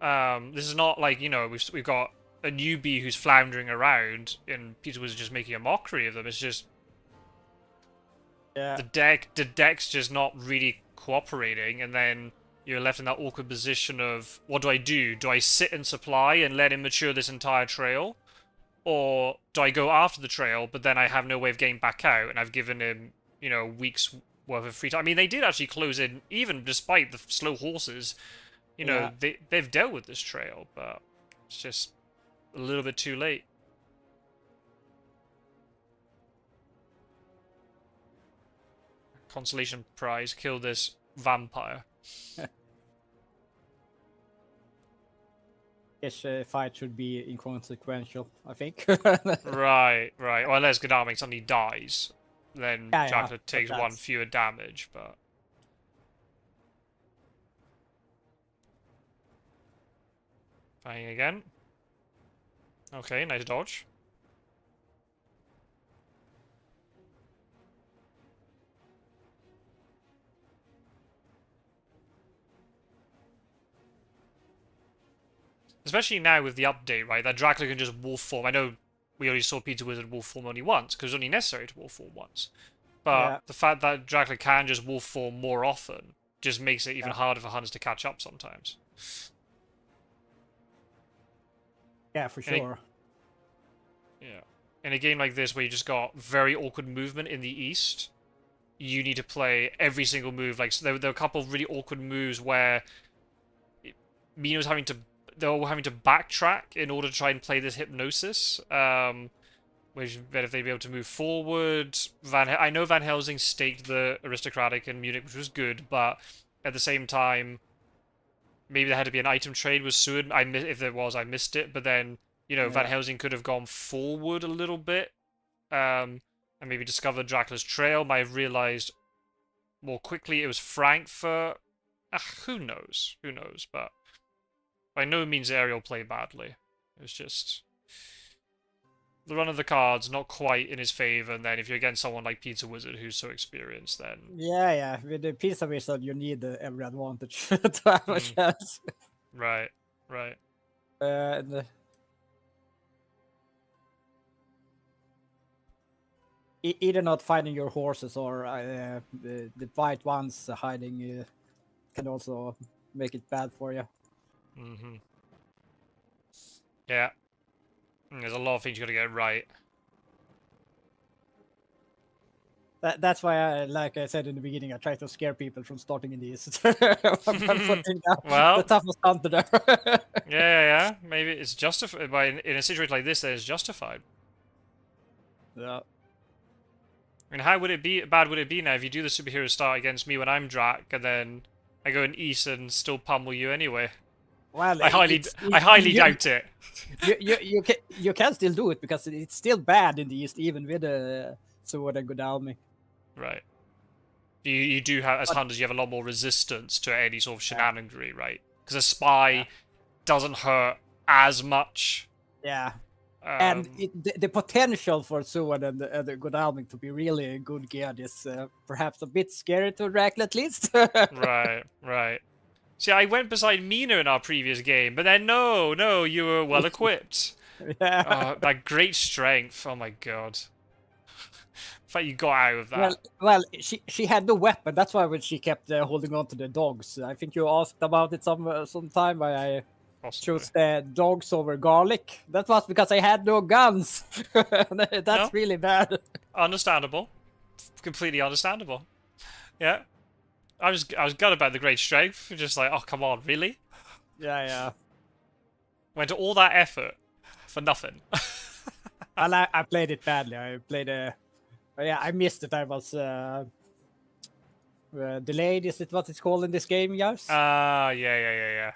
This is not like, you know, we've got a newbie who's floundering around and Peter was just making a mockery of them. It's just the deck's just not really cooperating, and then you're left in that awkward position of, what do? Do I sit and supply and let him mature this entire trail? Or do I go after the trail, but then I have no way of getting back out, and I've given him, you know, weeks worth of free time? I mean, they did actually close in, even despite the slow horses. You know, they've dealt with this trail, but it's just a little bit too late. Consolation prize, kill this vampire. This fight should be inconsequential, I think. Right. Or unless Godalming suddenly dies, then Dracula takes 1 fewer damage, but... Fighting again. Okay, nice dodge. Especially now with the update, right? That Dracula can just wolf form. I know we already saw Pizzawizard wolf form only once, because it was only necessary to wolf form once. But the fact that Dracula can just wolf form more often just makes it even harder for hunters to catch up sometimes. Yeah, for sure. In a game like this where you just got very awkward movement in the east, you need to play every single move. Like, so there were a couple of really awkward moves where Mino's having to backtrack in order to try and play this hypnosis. Which better if they'd be able to move forward. I know Van Helsing staked the aristocratic in Munich, which was good, but at the same time, maybe there had to be an item trade with Seward. If there was, I missed it. But then, you know, Van Helsing could have gone forward a little bit, and maybe discovered Dracula's trail. Might have realized more quickly it was Frankfurt. Who knows? Who knows? But by no means Aerol played badly. It was just the run of the cards not quite in his favor, and then if you're against someone like Pizzawizard who's so experienced, then with the Pizzawizard you need every advantage to have a chance. Right. Either not finding your horses or the white ones hiding can also make it bad for you. Yeah. There's a lot of things you got to get right. That's why, like I said in the beginning, I try to scare people from starting in these. I'm putting down the toughest hunter there. Yeah. Maybe it's justified. In a situation like this, that is justified. Yeah. I mean, how would it be? Bad would it be now if you do the superhero start against me when I'm Drac, and then I go in East and still pummel you anyway? Well, I highly doubt it. You can still do it because it's still bad in the East, even with the sword and Godalming. Right. You do have, as hunters, you have a lot more resistance to any sort of shenaniganry, right? Because a spy doesn't hurt as much. Yeah. And Um, the potential for Suan and the Godalming to be really a good gear is perhaps a bit scary to Dracula at least. right, right. See, I went beside Mina in our previous game, but then no, you were well equipped. Yeah. That great strength. Oh my god. In fact, you got out of that. Well, she had no weapon. That's why when she kept holding on to the dogs. I think you asked about it some time. Why I Possibly. chose the dogs over garlic. That was because I had no guns. That's No? really bad. Understandable. Completely understandable. Yeah. I was gutted about the great strength. Just like, oh come on, really? Yeah. Went to all that effort for nothing. Well, I played it badly. I played yeah, I missed it. I was delayed. Is it what it's called in this game? Yes. Yeah.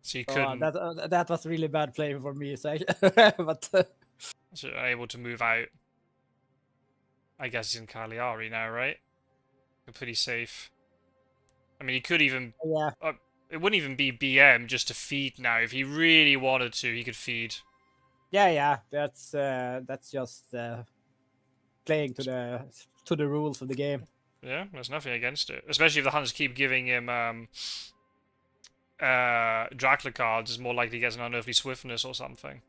So you couldn't, That was really bad playing for me. So but so you're able to move out. I guess he's in Cagliari now, right? You're pretty safe. I mean, he could even, yeah, it wouldn't even be BM just to feed now. If he really wanted to, he could feed. yeah. That's just playing to the rules of the game. Yeah, there's nothing against it. Especially if the Huns keep giving him Dracula cards, is more likely he gets an unearthly swiftness or something.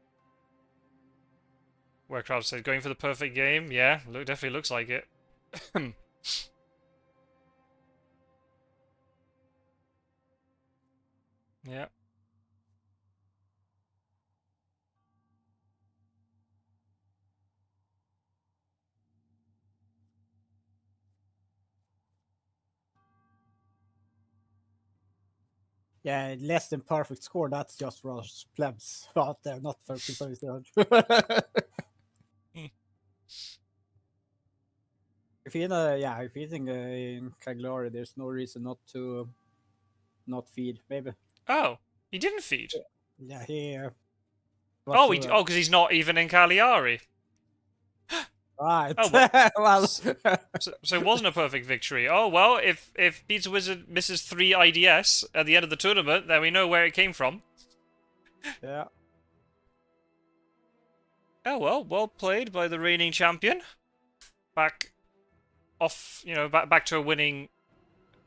Warcraft said, going for the perfect game? Yeah, definitely looks like it. Yeah. Yeah, less than perfect score. That's just for us plebs out there, not for Pizzawizard. If you if you think in Cagliari, there's no reason not to not feed. Maybe. Oh, he didn't feed. Yeah, he was Oh, so, because he's not even in Cagliari. right. Oh, well, well, so it wasn't a perfect victory. Oh, well, if Pizzawizard misses 3 IDS at the end of the tournament, then we know where it came from. yeah. Oh, well played by the reigning champion. Back off, back to a winning...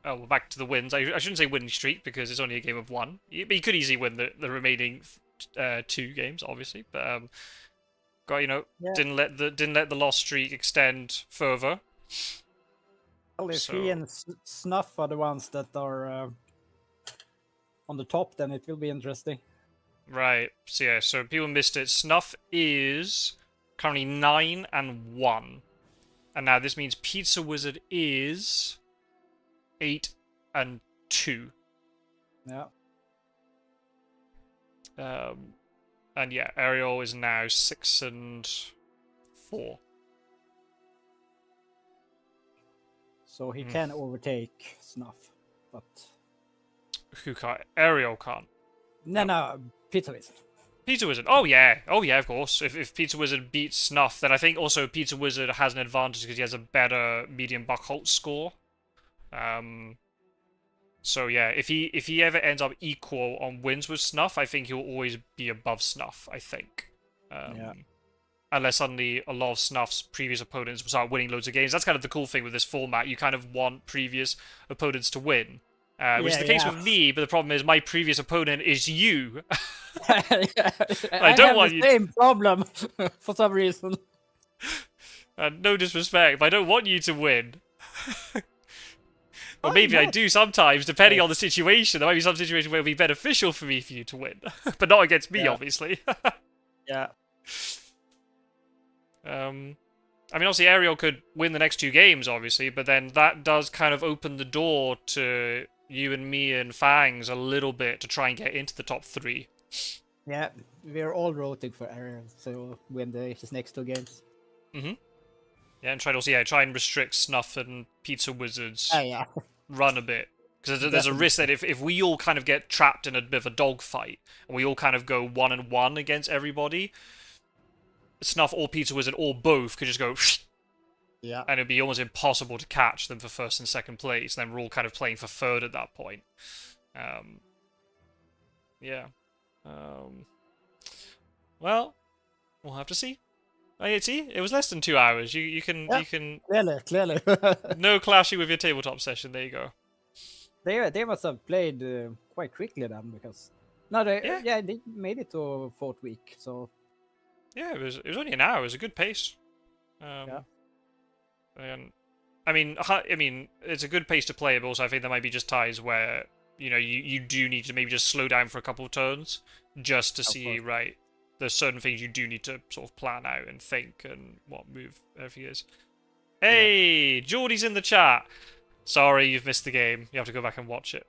Oh, well, back to the wins. I shouldn't say winning streak, because it's only a game of 1. But you could easily win the remaining 2 games, obviously. But, Yeah. didn't let the loss streak extend further. Well, if he and Snuff are the ones that are on the top, then it will be interesting. Right. So yeah. So people missed it. Snuff is currently 9-1, and now this means Pizzawizard is 8-2. Yeah. And yeah, Aerol is now 6-4. So he can overtake Snuff, but Who can't? Aerol can't. no, Pizzawizard. Pizzawizard. Oh yeah, of course. If Pizzawizard beats Snuff, then I think also Pizzawizard has an advantage because he has a better medium Buckholt score. So yeah, if he ever ends up equal on wins with Snuff, I think he'll always be above Snuff. I think. Yeah. Unless suddenly a lot of Snuff's previous opponents start winning loads of games. That's kind of the cool thing with this format. You kind of want previous opponents to win. Which is the case with me, but the problem is my previous opponent is you. I don't have want the you. same problem for some reason. No disrespect, but I don't want you to win. Or maybe I do sometimes, depending on the situation. There might be some situation where it would be beneficial for you to win, but not against me, obviously. Yeah. I mean, obviously, Aerol could win the next 2 games, obviously, but then that does kind of open the door to you and me and Fangs a little bit to try and get into the top 3. Yeah, we're all rooting for Aerol to win his next 2 games. Mm-hmm. Yeah, and try and restrict Snuff and Pizzawizard's Yeah. run a bit. Because there's a risk that if we all kind of get trapped in a bit of a dogfight, and we all kind of go 1-1 against everybody, Snuff or Pizzawizard or both could just go... Yeah. And it'd be almost impossible to catch them for first and second place. And then we're all kind of playing for third at that point. Yeah. Well, we'll have to see. I see. It was less than 2 hours. You can Clearly. no clashing with your tabletop session. There you go. They must have played quite quickly then, because no, Yeah. they made it to fourth week, so Yeah, it was only an hour. It was a good pace. yeah. And I mean, it's a good pace to play, but also I think there might be just ties where you do need to maybe just slow down for a couple of turns just to Of see course. right. There's certain things you do need to sort of plan out and think and what move everything is. Hey, Geordie's in the chat. Sorry, you've missed the game. You have to go back and watch it.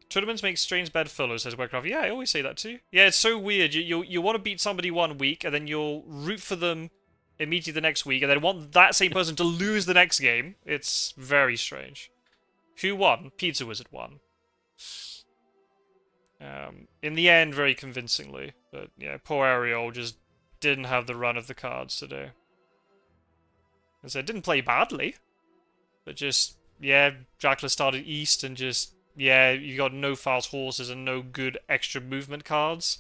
Tournaments make strange bedfellows, says Webcraft. Yeah, I always say that too. Yeah, it's so weird. You want to beat somebody one week, and then you'll root for them immediately the next week, and then want that same person to lose the next game. It's very strange. Who won? Pizzawizard won. In the end, very convincingly. But yeah, poor Aerol just didn't have the run of the cards today. And so it didn't play badly, but just, yeah, Dracula started east and just, yeah, you got no fast horses and no good extra movement cards.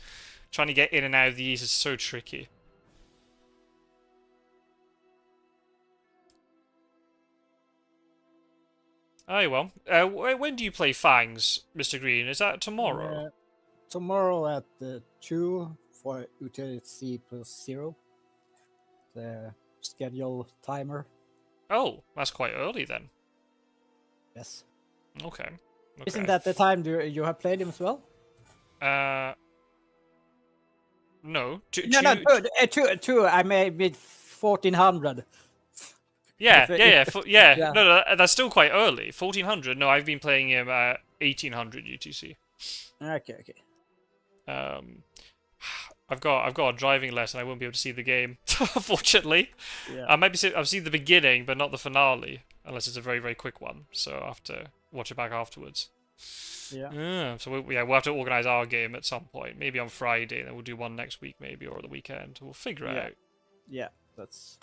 Trying to get in and out of the east is so tricky. Oh, well. When do you play Fangs, Mr. Green? Is that tomorrow? Tomorrow at 2 for UTC +0. The schedule timer. Oh, that's quite early then. Yes. Okay. Isn't that the time you have played him as well? No. Two. I made 1400. Yeah. Yeah. No, that's still quite early. 1400. No, I've been playing him at 1800 UTC. Okay. I've got a driving lesson. I won't be able to see the game, unfortunately. Yeah. I've seen the beginning, but not the finale, unless it's a very, very quick one. So I have to watch it back afterwards. Yeah. So we'll have to organize our game at some point. Maybe on Friday, and then we'll do one next week, maybe, or the weekend. We'll figure it out. Yeah. That's.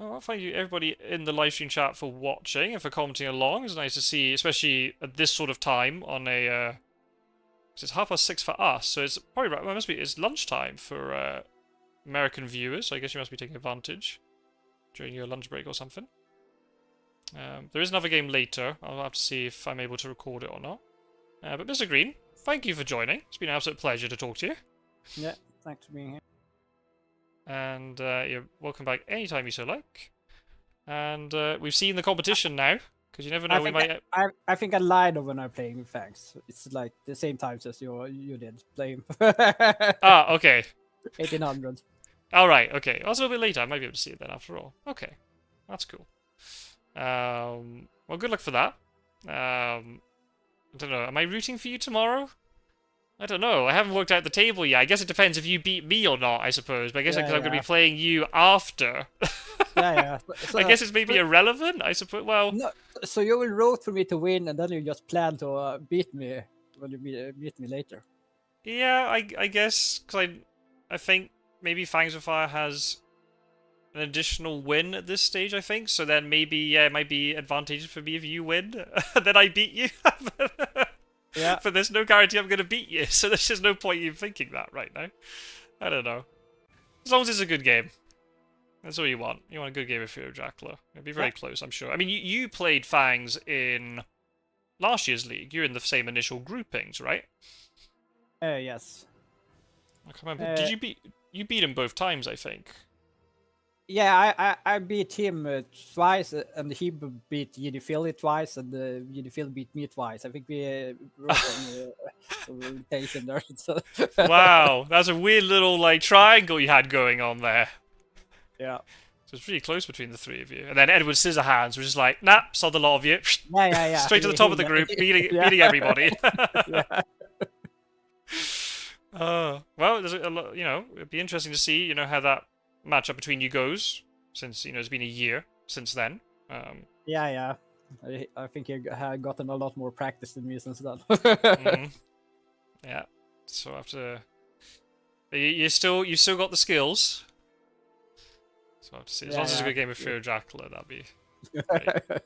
Oh, thank you everybody in the live stream chat for watching and for commenting along. It's nice to see, especially at this sort of time on a. 'Cause it's 6:30 for us, so it's probably right. Well, it's lunchtime for American viewers. So I guess you must be taking advantage during your lunch break or something. There is another game later. I'll have to see if I'm able to record it or not. But Mr. Green, thank you for joining. It's been an absolute pleasure to talk to you. Yeah. Thanks for being here. And you're welcome back anytime you so like. And we've seen the competition now, because you never know, we might. I think I lied when I'm playing with Fangs. It's like the same times as you did playing. Ah, okay. 1800. All right, okay. Well, it's a little bit later. I might be able to see it then after all. Okay, that's cool. Well, good luck for that. I don't know. Am I rooting for you tomorrow? I don't know. I haven't worked out the table yet. I guess it depends if you beat me or not, I suppose. But I guess I'm going to be playing you after. Yeah. So, I guess it's maybe irrelevant, I suppose. Well, no, so you will root for me to win, and then you just plan to beat me when you meet me later. yeah, I guess because I think maybe Fangs of Fire has an additional win at this stage. I think so. Then maybe it might be advantageous for me if you win, then I beat you. Yeah. But there's no guarantee I'm going to beat you, so there's just no point in thinking that right now. I don't know. As long as it's a good game. That's all you want. You want a good game of Fear of Dracula. It'll be very close, I'm sure. I mean, you played Fangs in last year's league. You're in the same initial groupings, right? Yes. I can't remember. Did you beat him both times, I think? Yeah, I beat him twice, and he beat Yidi Philly twice, and Yidi Philly beat me twice. I think we wrote some rotation there. So. Wow, that's a weird little like triangle you had going on there. Yeah. So it's pretty close between the three of you. And then Edward Scissorhands was just like, nah, sod the lot of you. Yeah. Straight to the top of the group, beating everybody. Yeah. Well, there's a lot, it'd be interesting to see, how that matchup between you goes, since, it's been a year since then. Yeah. I think you had gotten a lot more practice than me since then. Yeah. So after you've still got the skills. So I have to see. As long as it's a good game of Fear of Dracula, that'd be great.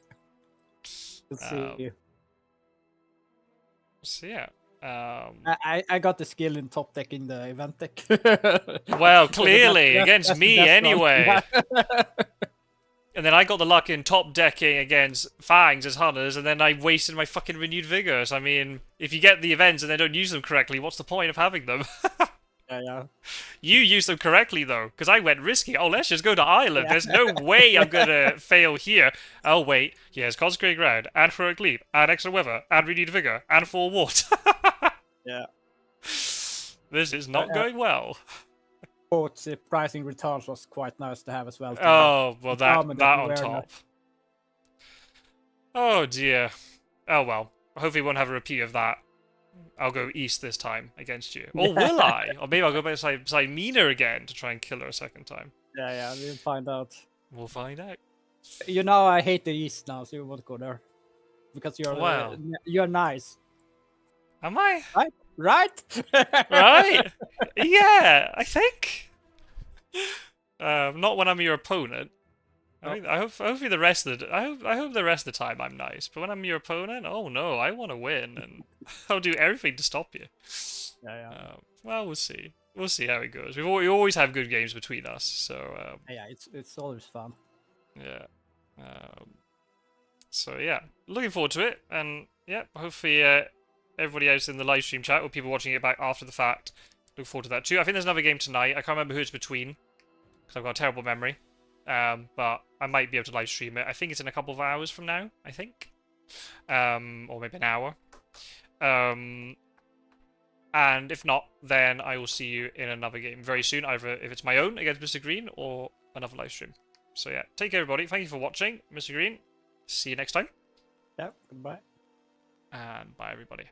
Let's see. So yeah. I got the skill in top decking the event deck. Well, clearly against that's the me best one. anyway. And then I got the luck in top decking against Fangs as hunters, and then I wasted my fucking renewed vigors. I mean, if you get the events and they don't use them correctly, what's the point of having them? Yeah. You used them correctly though, because I went risky. Oh, let's just go to Ireland. Yeah. There's no way I'm gonna fail here. Oh wait, yes, consecrated ground, and heroic leap, and extra weather, and renewed vigor, and full ward. Yeah. This is not going well. Both the pricing returns was quite nice to have as well. Oh well, that armor that you on wear top. Oh dear. Oh well. Hopefully, we won't have a repeat of that. I'll go east this time against you. Or will I? Or maybe I'll go back beside Mina again to try and kill her a second time. Yeah, we'll find out. We'll find out. You know, I hate the east now, so you won't go there because you're nice. Am I? Right? Right? Yeah, I think. Not when I'm your opponent. I hope. Hopefully the rest of the. I hope the rest of the time I'm nice. But when I'm your opponent, oh no, I want to win, and I'll do everything to stop you. Yeah. Well, we'll see. We'll see how it goes. We always have good games between us, so. Yeah, it's always fun. Yeah. So yeah, looking forward to it, and yeah, hopefully everybody else in the live stream chat or people watching it back after the fact look forward to that too. I think there's another game tonight. I can't remember who it's between because I've got a terrible memory. But I might be able to live stream it. I think it's in a couple of hours from now. I think, or maybe an hour. And if not, then I will see you in another game very soon, either if it's my own against Mr. Green or another live stream. So yeah, take care everybody. Thank you for watching, Mr. Green. See you next time. Yeah, goodbye. And bye everybody.